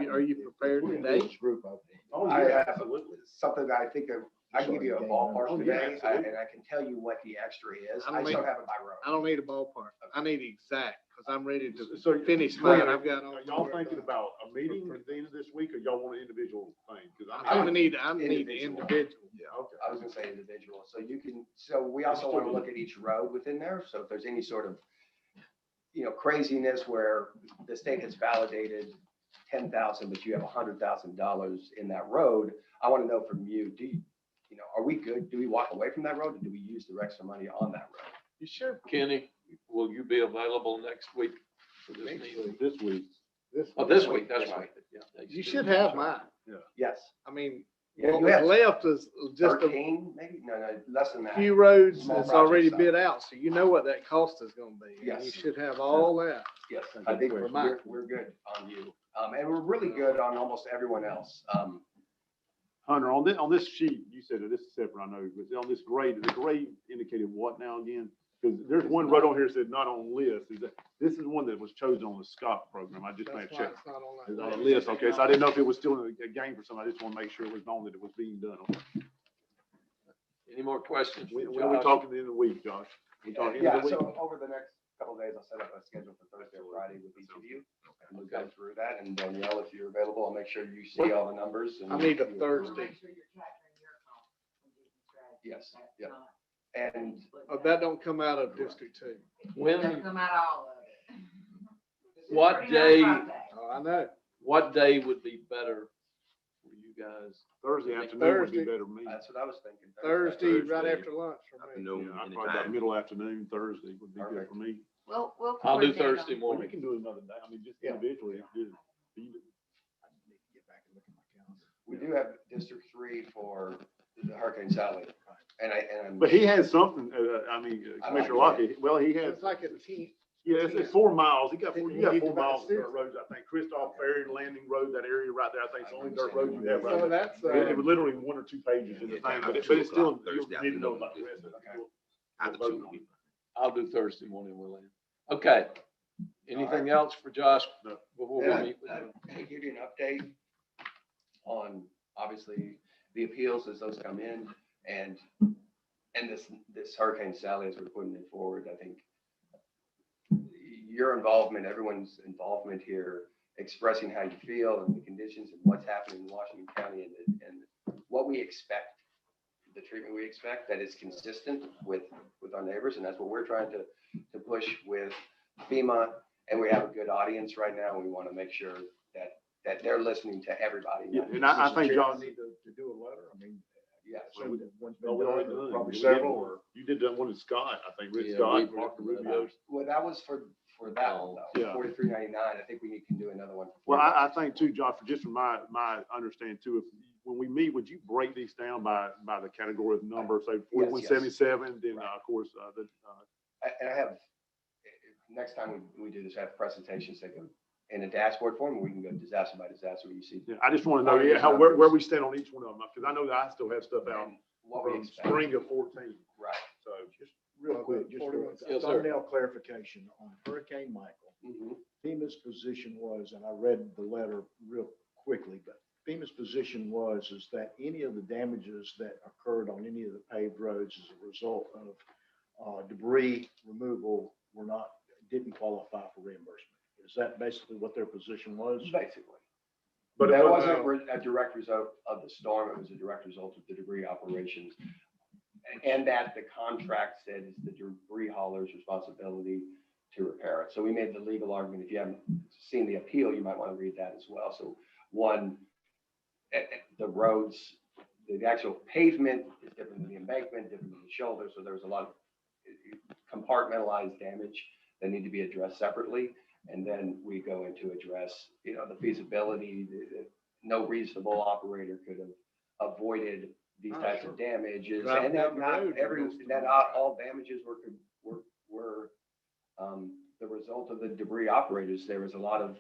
are you prepared
We're in
today?
this group, I think.
Oh,
I
yeah,
have
absolutely.
something that I think of, I can give you a ballpark
Oh, yeah,
today,
absolutely.
and I can tell you what the extra is.
I
I
don't
just don't
need-
have it by road.
I don't need a ballpark. I need exact, because I'm ready to
So
finish
Fred,
mine. I've got all.
Are y'all thinking about a meeting at the end of this week or y'all want an individual thing? Cause
I need the
Individual.
individual.
Yeah, okay.
I was gonna say individual, so you can, so we also want to look at each road within there, so if there's any sort of, craziness where the state has validated 10,000, but you have $100,000 in that road, I want to know from you, are we good? Do we walk away from that road, or do we use the extra money on that road?
You sure?
Kenny, will you be available next week for this meeting?
This week.
Oh, this week, that's right. Yeah, next
You
week.
should have mine.
Yes.
I mean,
Yeah,
what
you
was
have
left is just a
13, maybe? No, less than that.
few roads
Small
that's already
project
bid out, so you know what that cost is gonna be. And you
Yes.
should have all that.
Yes, I think
For mine.
we're good on you. And we're really good on almost everyone else.
Hunter, on this sheet, you said that this is separate, I know, but on this grade, the grade indicated what now again? Because there's one right on here that said not on list. This is one that was chosen on the Scott program. I just made
That's
a
why
check.
it's not on
It's
that
on the
list.
list, okay, so I didn't know if it was still a game for somebody. I just want to make sure it was known that it was being done.
Any more questions?
When
for
are we
Josh?
talking the end of the week, Josh? We talking end
Yeah,
of the week?
so over the next couple of days, I'll set up a schedule for Thursday or Friday with each of you. And we'll go through that, and Danielle, if you're available, I'll make sure you see all the numbers. and-
I need a Thursday.
Yes, yep. And
Oh, that don't come out of District 2.
When,
Doesn't come out all of it.
what
Pretty nice
day,
project.
Oh, I know.
what day would be better for you guys?
Thursday afternoon would be
Thursday.
better for me.
That's what I was thinking.
Thursday, right
Thursday.
after lunch for me.
Afternoon,
Yeah, I'd probably about middle afternoon, Thursday would be good
Perfect.
for me.
We'll
I'll do
coordinate
Thursday
on-
Well, we
morning.
can do it another day. I mean, just
Yeah.
individually, do it.
I need to get back and look at my calendar.
We do have District 3 for the Hurricane Sally. And
But he has something,
I
Commissioner
like
Lockie, well, he has,
It's like a team.
yeah, it's 4 miles. He got, you got
He's
4
about
miles of
six.
dirt roads, I think. Christoph Ferry Landing Road, that area right there, I think it's the only dirt road you have right
So
there.
that's,
It was literally 1 or 2 pages in the thing, but it's still, you need to know about the rest of it.
After 2.
I'll do Thursday morning, William. Okay. Anything else for Josh
No.
before we
Yeah,
meet with him?
Can I give you an update on, obviously, the appeals as those come in and this Hurricane Sally as we're putting it forward, I think your involvement, everyone's involvement here, expressing how you feel and the conditions and what's happening in Washington County and what we expect, the treatment we expect that is consistent with our neighbors. And that's what we're trying to push with FEMA. And we have a good audience right now. We want to make sure that they're listening to everybody.
Yeah, and I
Does the
think,
chairman
John,
need to do a letter? I mean,
Yes.
so one's
no,
been
we already
done,
done
or
it.
probably
We
several,
did-
or?
You did that one with Scott, I think, Rich
Yeah,
Scott,
we-
Mark Rubio.
Well, that was for that one though,
Yeah.
43.99. I think we can do another one. for
Well, I
$40.
think too, John, for just from my understanding too, if, when we meet, would you break these down by the category of number, say 4177, then, of course,
And I have, next time we do this, I have presentations that go in a dashboard form, we can go disaster by disaster, where you see.
yeah, I just want to know, yeah, how, where we stand on each one of them, because I know that I still have stuff out
and what we
from
expect.
spring of 14,
Right.
so.
Just real quick, just for
41.
Yes,
a
sir.
thumbnail clarification on Hurricane Michael.
Mhm.
FEMA's position was, and I read the letter real quickly, but FEMA's position is that any of the damages that occurred on any of the paved roads as a result of debris removal didn't qualify for reimbursement. Is that basically what their position was?
Basically.
But
That
it
wasn't a direct result of the storm, it was a direct result of the debris operations. And that the contract said it's the debris hauler's responsibility to repair it. So we made the legal argument. If you haven't seen the appeal, you might want to read that as well. So one, the roads, the actual pavement is different than the embankment, different than the shoulder. So there was a lot of compartmentalized damage that need to be addressed separately. And then we go into address, the feasibility, no reasonable operator could have avoided these
Oh,
types
sure.
of damages.
Driving
And
down
that
the
not
road,
every,
most of
that
them.
not all damages were the result of the debris operators. There was a lot of,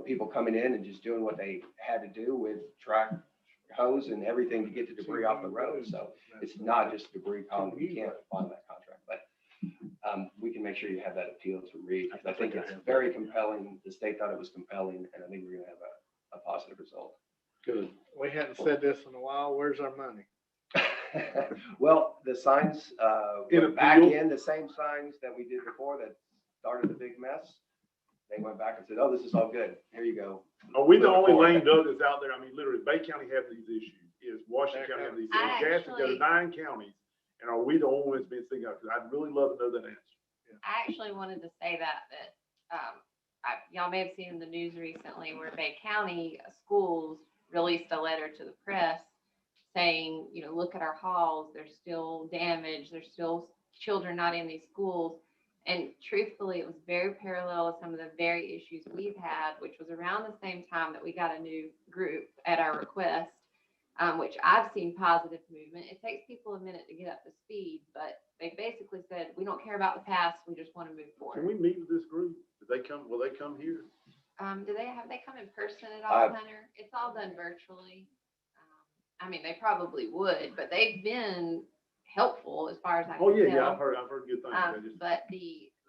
people coming in and just doing what they had to do with track hose and everything to get the debris off the road. So it's not just debris column. You can't find that contract, but we can make sure you have that appeal to read. I think it's very compelling. The state thought it was compelling, and I think we're gonna have a positive result.
Good.
We hadn't said this in a while. Where's our money?
Well, the signs,
In
went back
appeal?
in, the same signs that we did before that started the big mess. They went back and said, oh, this is all good. Here you go.
Are we the
Move
only
forward.
lame duck that's out there? I mean, literally, Bay County have these issues, is Washington County have these issues,
I
Jackson, there's
actually-
9 counties, and are we the only ones being singled out? Because I'd really love to know that answer.
I actually wanted to say that y'all may have seen in the news recently where Bay County schools released a letter to the press saying, look at our halls, there's still damage, there's still children not in these schools. And truthfully, it was very parallel with some of the very issues we've had, which was around the same time that we got a new group at our request, which I've seen positive movement. It takes people a minute to get up to speed, but they basically said, we don't care about the past, we just want to move
Can
forward.
we meet with this group? Will they come here?
Have they come in person at all,
I've-
Hunter? It's all done virtually. They probably would, but they've been helpful as far as I can
Oh,
tell.
yeah, I've heard good things. I just-
But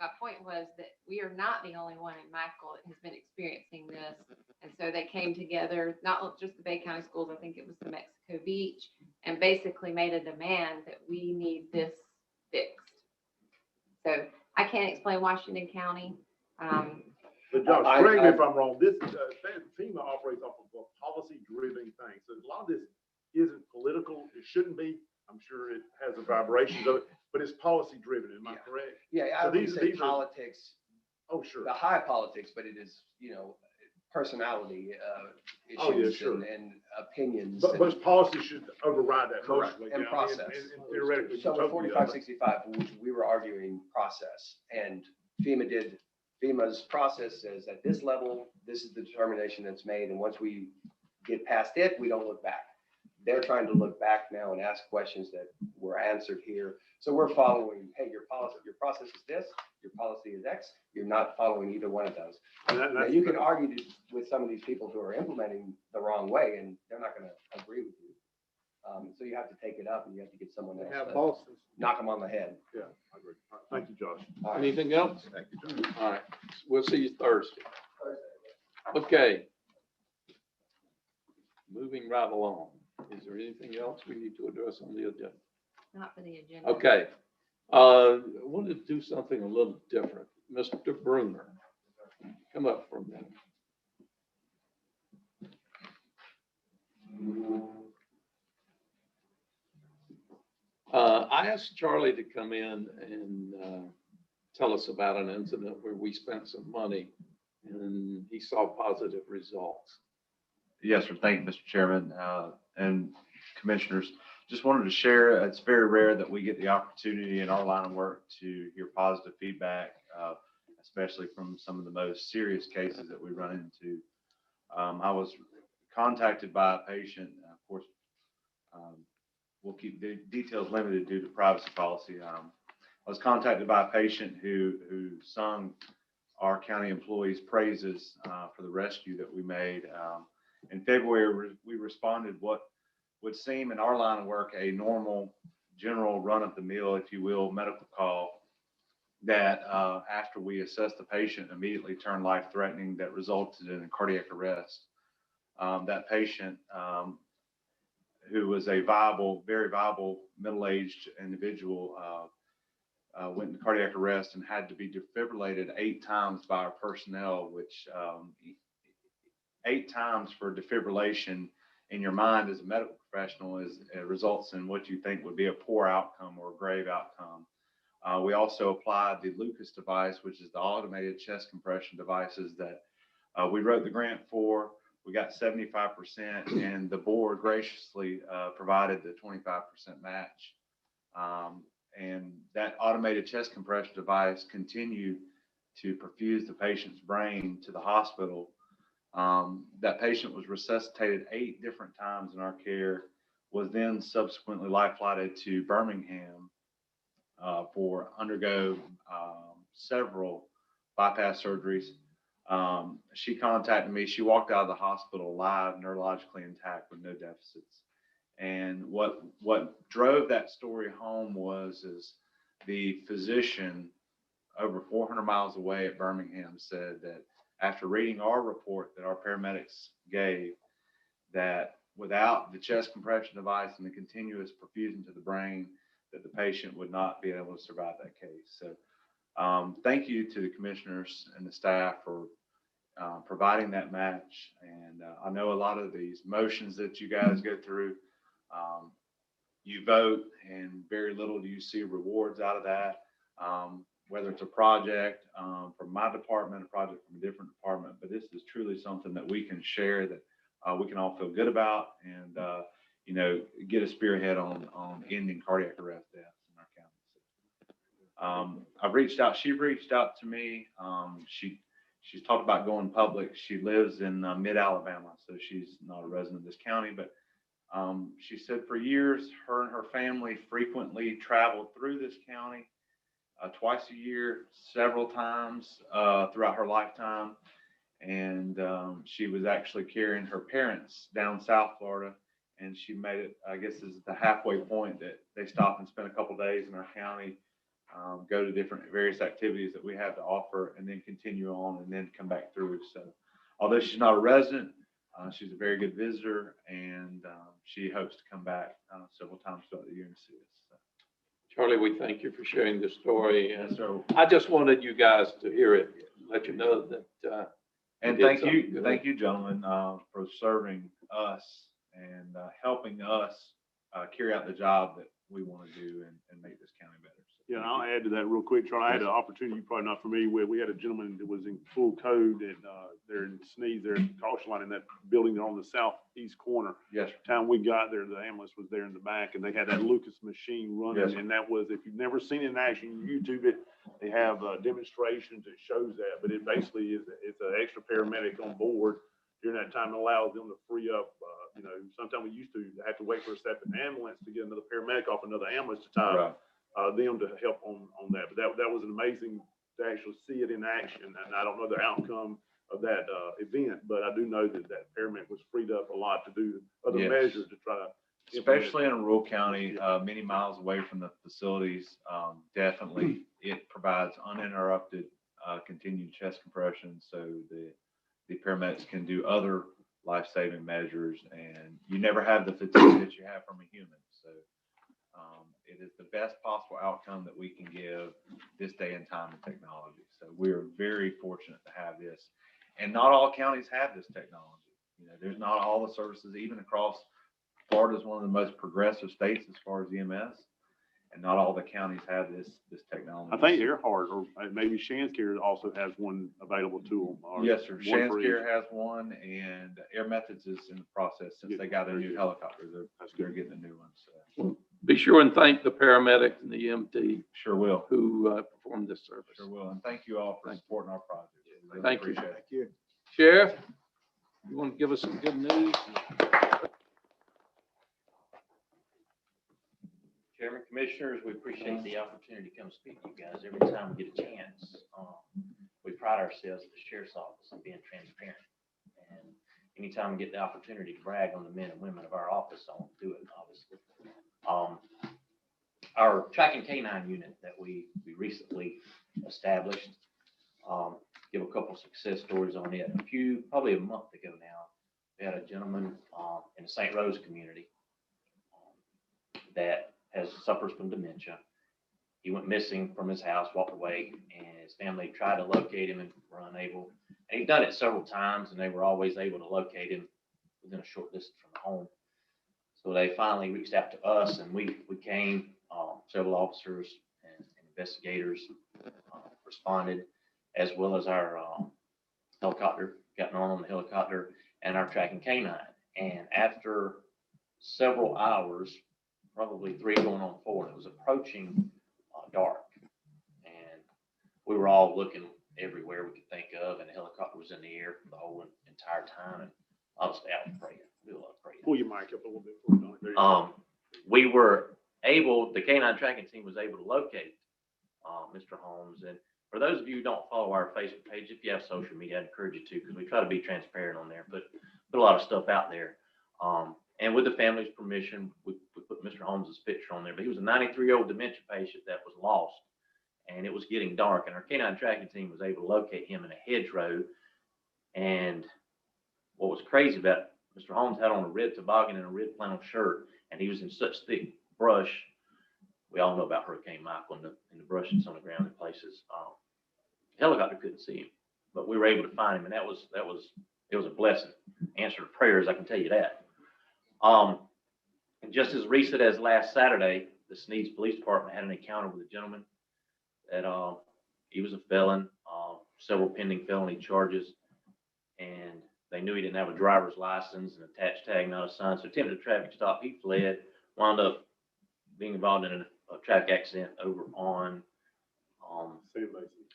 my point was that we are not the only one in Michael that has been experiencing this. And so they came together, not just the Bay County schools, I think it was the Mexico Beach, and basically made a demand that we need this fixed. So I can't explain Washington County.
But Josh,
I-
correct me
I-
if I'm wrong, this, FEMA operates off of a policy-driven thing, so a lot of this isn't political, it shouldn't be. I'm sure it has the vibrations of it, but it's policy-driven, am I
Yeah.
correct?
Yeah, I
So
would
these
say
are-
politics
Oh, sure.
the high politics, but it is, personality,
Oh, yeah,
issues
sure.
and opinions.
But,
and-
but policy should override that
Correct,
mostly.
and
yeah, I mean,
process.
and theoretically.
So with
totally,
4565, which we were arguing process, and FEMA's process says at this level, this is the determination that's made, and once we get past it, we don't look back. They're trying to look back now and ask questions that were answered here. So we're following, hey, your process is this, your policy is X, you're not following either one of those.
and that-
Now,
that's-
you can argue with some of these people who are implementing the wrong way, and they're not gonna agree with you. So you have to take it up, and you have to get someone
They
else
have
to
bosses.
knock them on the head.
Yeah, I agree. All right, thank you, Josh.
All right.
Anything else?
Thank you, John.
All right, we'll see you Thursday. Okay. Moving right along. Is there anything else we need to address on the agenda?
Not for the agenda.
Okay. I wanted to do something a little different. Mr. Bruner, come up for a minute. I asked Charlie to come in and tell us about an incident where we spent some money and he saw positive results.
Yes, sir. Thank you, Mr. Chairman, and Commissioners. Just wanted to share, it's very rare that we get the opportunity in our line of work to hear positive feedback, especially from some of the most serious cases that we run into. I was contacted by a patient, of course, we'll keep the details limited due to privacy policy. I was contacted by a patient who sung our county employees' praises for the rescue that we made. In February, we responded what would seem in our line of work a normal, general run-of-the-mill, if you will, medical call that after we assessed the patient, immediately turned life-threatening that resulted in a cardiac arrest. That patient, who was a very viable, middle-aged individual, went into cardiac arrest and had to be defibrillated 8 times by our personnel, which 8 times for defibrillation in your mind as a medical professional results in what you think would be a poor outcome or a grave outcome. We also applied the Lucas device, which is the automated chest compression devices that we wrote the grant for. We got 75%, and the board graciously provided the 25% match. And that automated chest compression device continued to perfuse the patient's brain to the hospital. That patient was resuscitated 8 different times in our care, was then subsequently life flighted to Birmingham for undergo several bypass surgeries. She contacted me. She walked out of the hospital alive, neurologically intact with no deficits. And what drove that story home was the physician over 400 miles away at Birmingham said that after reading our report that our paramedics gave, that without the chest compression device and the continuous perfusion to the brain, that the patient would not be able to survive that case. So thank you to the commissioners and the staff for providing that match. And I know a lot of these motions that you guys go through, you vote and very little do you see rewards out of that. Whether it's a project from my department, a project from a different department, but this is truly something that we can share, that we can all feel good about, and get a spearhead on ending cardiac arrest deaths in our county. She reached out to me. She's talked about going public. She lives in mid-Alabama, so she's not a resident of this county, but she said for years, her and her family frequently traveled through this county twice a year, several times throughout her lifetime. And she was actually carrying her parents down South Florida, and she made it, I guess, is the halfway point that they stop and spend a couple days in our county, go to different various activities that we have to offer, and then continue on and then come back through. So although she's not a resident, she's a very good visitor, and she hopes to come back several times throughout the year and see us. So.
Charlie, we thank you for sharing the story. And
Yes, sir.
I just wanted you guys to hear it, let you know that.
And
did
thank
something good.
you, gentlemen, for serving us and helping us carry out the job that we want to do and make this county better. So
Yeah, and I'll add to that real quick, Charlie. I had an opportunity you're probably not familiar with. We had a gentleman that was in full code and, there in Sneed, there at Caution Line in that building there on the southeast corner.
Yes, sir.
Time we got there, the ambulance was there in the back and they had that Lucas machine running.
Yes.
And that was, if you've never seen it in action, YouTube it. They have demonstrations that shows that, but it basically is, it's an extra paramedic on board during that time. It allows them to free up, sometimes we used to have to wait for a separate ambulance to get another paramedic off another ambulance to tie
Right.
them to help on that. But that was an amazing to actually see it in action. And I don't know the outcome of that event, but I do know that that paramedic was freed up a lot to do other
Yes.
measures to try to implement.
Especially in a rural county, many miles away from the facilities, definitely it provides uninterrupted, continued chest compression. So the paramedics can do other life-saving measures and you never have the fatigue that you have from a human. So, it is the best possible outcome that we can give this day and time in technology. So we are very fortunate to have this. And not all counties have this technology. There's not all the services, even across Florida is one of the most progressive states as far as EMS. And not all the counties have this technology.
I think Earhart or maybe Shandscare also has one available to them. or
Yes, sir.
one for each.
Shandscare has one and Air Methods is in the process since they got their new helicopter. They're getting a new one. So
Be sure and thank the paramedics and the EMT
sure will.
who performed this service.
Sure will. And thank you all for supporting our project. Really
Thank you.
appreciate it.
Thank you.
Sheriff, you want to give us some good news?
Chairman, Commissioners, we appreciate the opportunity to come speak to you guys every time we get a chance. We pride ourselves at the Sheriff's Office on being transparent. And anytime we get the opportunity to brag on the men and women of our office, I want to do it, obviously. Our tracking K-9 unit that we recently established, give a couple success stories on it. Probably a month ago now, we had a gentleman in the St. Rose community that suffers from dementia. He went missing from his house, walked away, and his family tried to locate him and were unable. And he'd done it several times, and they were always able to locate him within a short distance from the home. So they finally reached out to us, and we came, several officers and investigators responded, as well as our helicopter, gotten on the helicopter, and our tracking K-9. And after several hours, probably 3 going on 4, it was approaching dark. And we were all looking everywhere we could think of, and the helicopter was in the air for the whole entire time. And obviously I was praying, do a lot of praying.
Pull your mic up a little bit. There you go.
We were able, the K-9 tracking team was able to locate Mr. Holmes. And for those of you who don't follow our Facebook page, if you have social media, I encourage you to, because we try to be transparent on there, but put a lot of stuff out there. And with the family's permission, we put Mr. Holmes' picture on there, but he was a 93-year-old dementia patient that was lost, and it was getting dark, and our K-9 tracking team was able to locate him in a hedgerow. And what was crazy about it, Mr. Holmes had on a red toboggan and a red flannel shirt, and he was in such thick brush. We all know about Hurricane Michael and the brush that's on the ground in places. The helicopter couldn't see him, but we were able to find him, and it was a blessing. Answered prayers, I can tell you that. And just as recent as last Saturday, the Sneed Police Department had an encounter with a gentleman that he was a felon, several pending felony charges, and they knew he didn't have a driver's license and attached tag not assigned. So attempted a traffic stop, he fled, wound up being involved in a traffic accident over on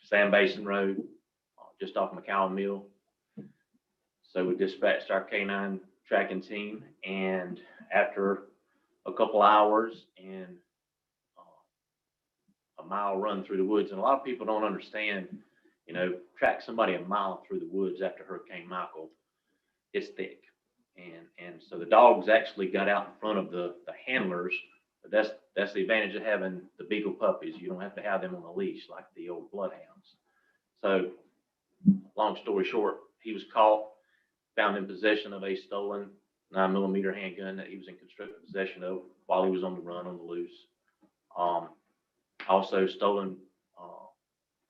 Sand Basin Road, just off McCowan Mill. So we dispatched our K-9 tracking team, and after a couple hours and a mile run through the woods, and a lot of people don't understand, track somebody a mile through the woods after Hurricane Michael, it's thick. And so the dogs actually got out in front of the handlers, but that's the advantage of having the Beagle puppies. You don't have to have them on a leash like the old bloodhounds. So long story short, he was caught, found in possession of a stolen 9mm handgun that he was in constructive possession of while he was on the run, on the loose. Also stolen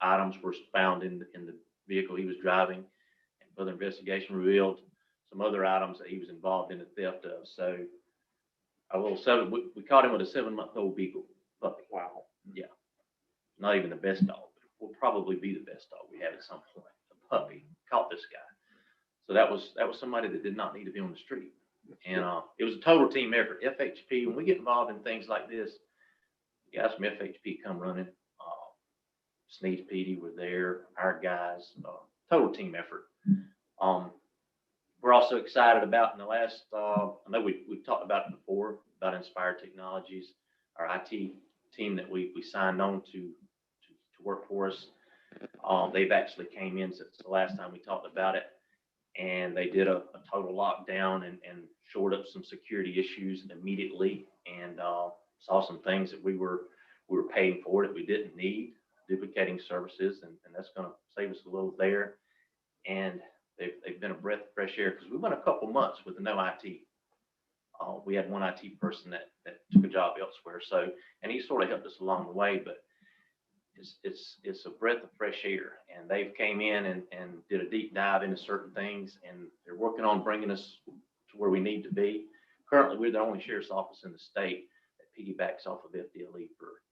items were found in the vehicle he was driving, and further investigation revealed some other items that he was involved in the theft of. So we caught him with a 7-month-old Beagle puppy.
Wow.
Yeah. not even the best dog, but will probably be the best dog we have at some point. A puppy caught this guy. So that was somebody that did not need to be on the street. And it was a total team effort. FHP, when we get involved in things like this, you guys from FHP come running. Sneeze PD were there, our guys, total team effort. We're also excited about in the last, I know we've talked about it before, about Inspire Technologies, our IT team that we signed on to work for us. They've actually came in since the last time we talked about it, and they did a total lockdown and shored up some security issues immediately, and saw some things that we were paying for that we didn't need, duplicating services, and that's going to save us a little there. And they've been a breath of fresh air because we went a couple months with no IT. We had one IT person that took a job elsewhere, so, and he sort of helped us along the way, but it's a breath of fresh air, and they've came in and did a deep dive into certain things, and they're working on bringing us to where we need to be. Currently, we're the only sheriff's office in the state that piggybacks off of FDLE for,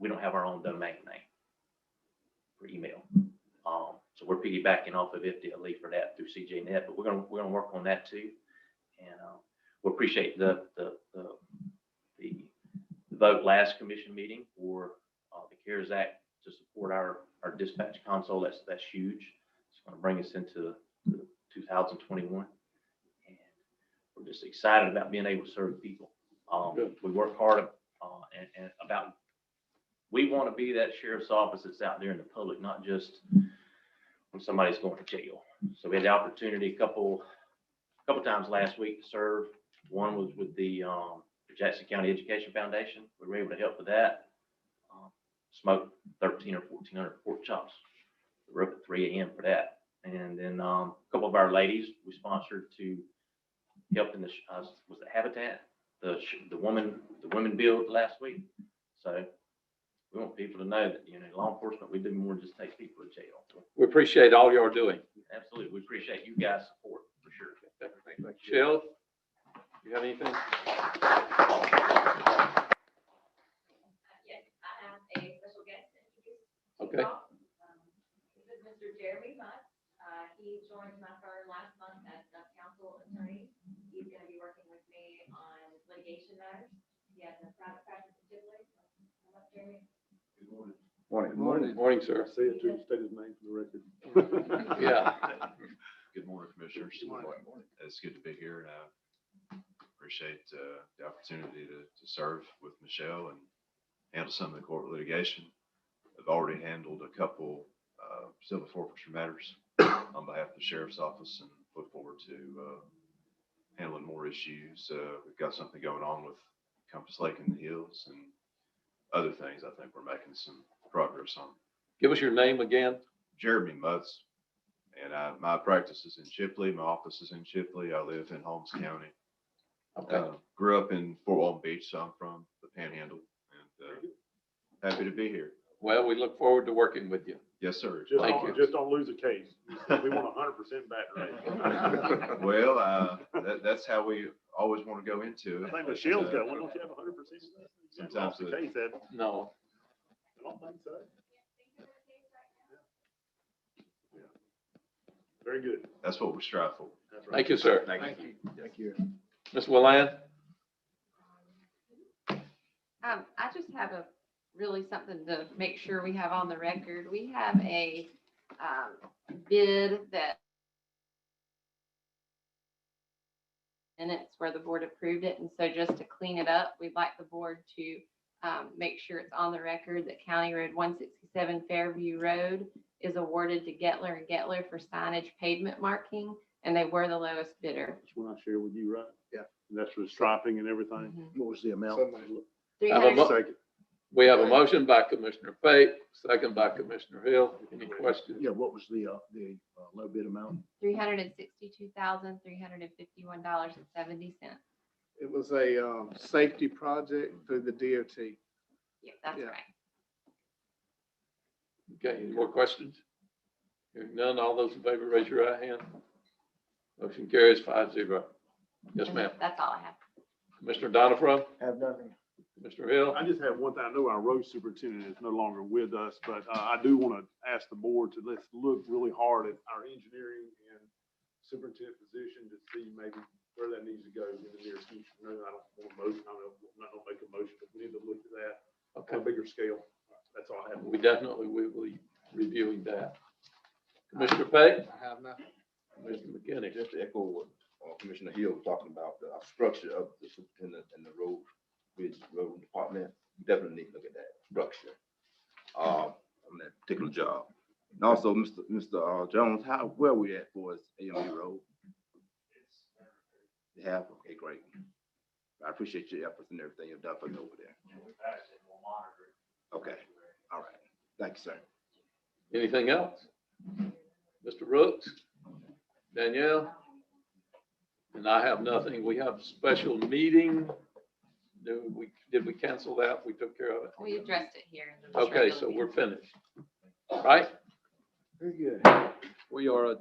we don't have our own domain name for email. So we're piggybacking off of FDLE for that through CJNet, but we're gonna work on that too. And we appreciate the vote last commission meeting for the CARES Act to support our dispatch console. That's huge. It's going to bring us into 2021, and we're just excited about being able to serve people. We work hard and about. We want to be that sheriff's office that's out there in the public, not just when somebody's going to jail. So we had the opportunity a couple times last week to serve. One was with the Jackson County Education Foundation. We were able to help with that. Smoked 1,300 or 1,400 pork chops. We were up at 3 a.m. for that. And then a couple of our ladies we sponsored to help in the was it Habitat, the women build last week. So we want people to know that, law enforcement, we do more than just take people to jail.
We appreciate all you're doing.
Absolutely. We appreciate you guys' support for sure.
Shelley, you have anything?
Yes, I have a special guest to introduce.
Okay.
This is Mr. Jeremy Mutt. He joined my firm last month as a counsel attorney. He's going to be working with me on litigation matters. He has a private practice in Tivoli. Come up, Jeremy.
Morning, sir.
Say it to state his name for the record.
Yeah.
Good morning, Commissioners. It's good to be here, and I appreciate the opportunity to serve with Michelle and handle some of the court litigation. I've already handled a couple civil forfeiture matters on behalf of the Sheriff's Office and look forward to handling more issues. We've got something going on with Compass Lake in the Hills and other things I think we're making some progress on.
Give us your name again.
Jeremy Mutz, and my practice is in Chipley. My office is in Chipley. I live in Holmes County.
Okay.
Grew up in Fort Walton Beach, so I'm from the Panhandle, and happy to be here.
Well, we look forward to working with you.
Yes, sir.
Just don't lose a case. We want 100% back rate.
Well, that's how we always want to go into it.
I think Michelle's got, why don't you have 100%?
Sometimes
the case, Ed.
No.
I don't think so. Yeah. Very good.
That's what we strive for.
That's right.
Thank you, sir.
Thank you.
Thank you.
Ms. Willan?
I just have really something to make sure we have on the record. We have a bid that minutes where the board approved it. And so just to clean it up, we'd like the board to make sure it's on the record that County Road 167 Fairview Road is awarded to Gettler and Gettler for signage pavement marking, and they were the lowest bidder.
That's when I share with you, right?
Yeah.
And that's for striping and everything.
What was the amount?
Have We have a motion by Commissioner Fate, second by Commissioner Hill. Any questions?
Yeah, what was the low bid amount?
$362,351.70.
It was a safety project through the DOT.
Yeah, that's
Yeah.
right.
Okay, any more questions? Hearing none, all those in favor, raise your right hand. Motion carries 5-0. Yes, ma'am.
That's all I have.
Commissioner Donifro?
Have nothing.
Mr. Hill?
I just have one thing. I know our road superintendent is no longer with us, but I do want to ask the board to let's look really hard at our engineering and superintendent position to see maybe where that needs to go in the near future. No, I don't want to motion, I'm not gonna make a motion, but we need to look at that on a bigger scale. That's all I have.
We definitely will be reviewing that. Commissioner Pate?
I have nothing.
Mr. McKinney?
Just to echo what Commissioner Hill was talking about, the structure of the superintendent and the road department, we definitely need to look at that structure, on that particular job. And also, Mr. Jones, where we at for us, AMU Road? You have, okay, great. I appreciate your efforts and everything you've done for me over there. Okay, all right. Thank you, sir.
Anything else? Mr. Brooks? Danielle? And I have nothing. We have a special meeting. Did we cancel that? We took care of it?
We addressed it here. in the
Okay,
regular
so
meeting.
we're finished. Right?
Very good.
We are adjourned.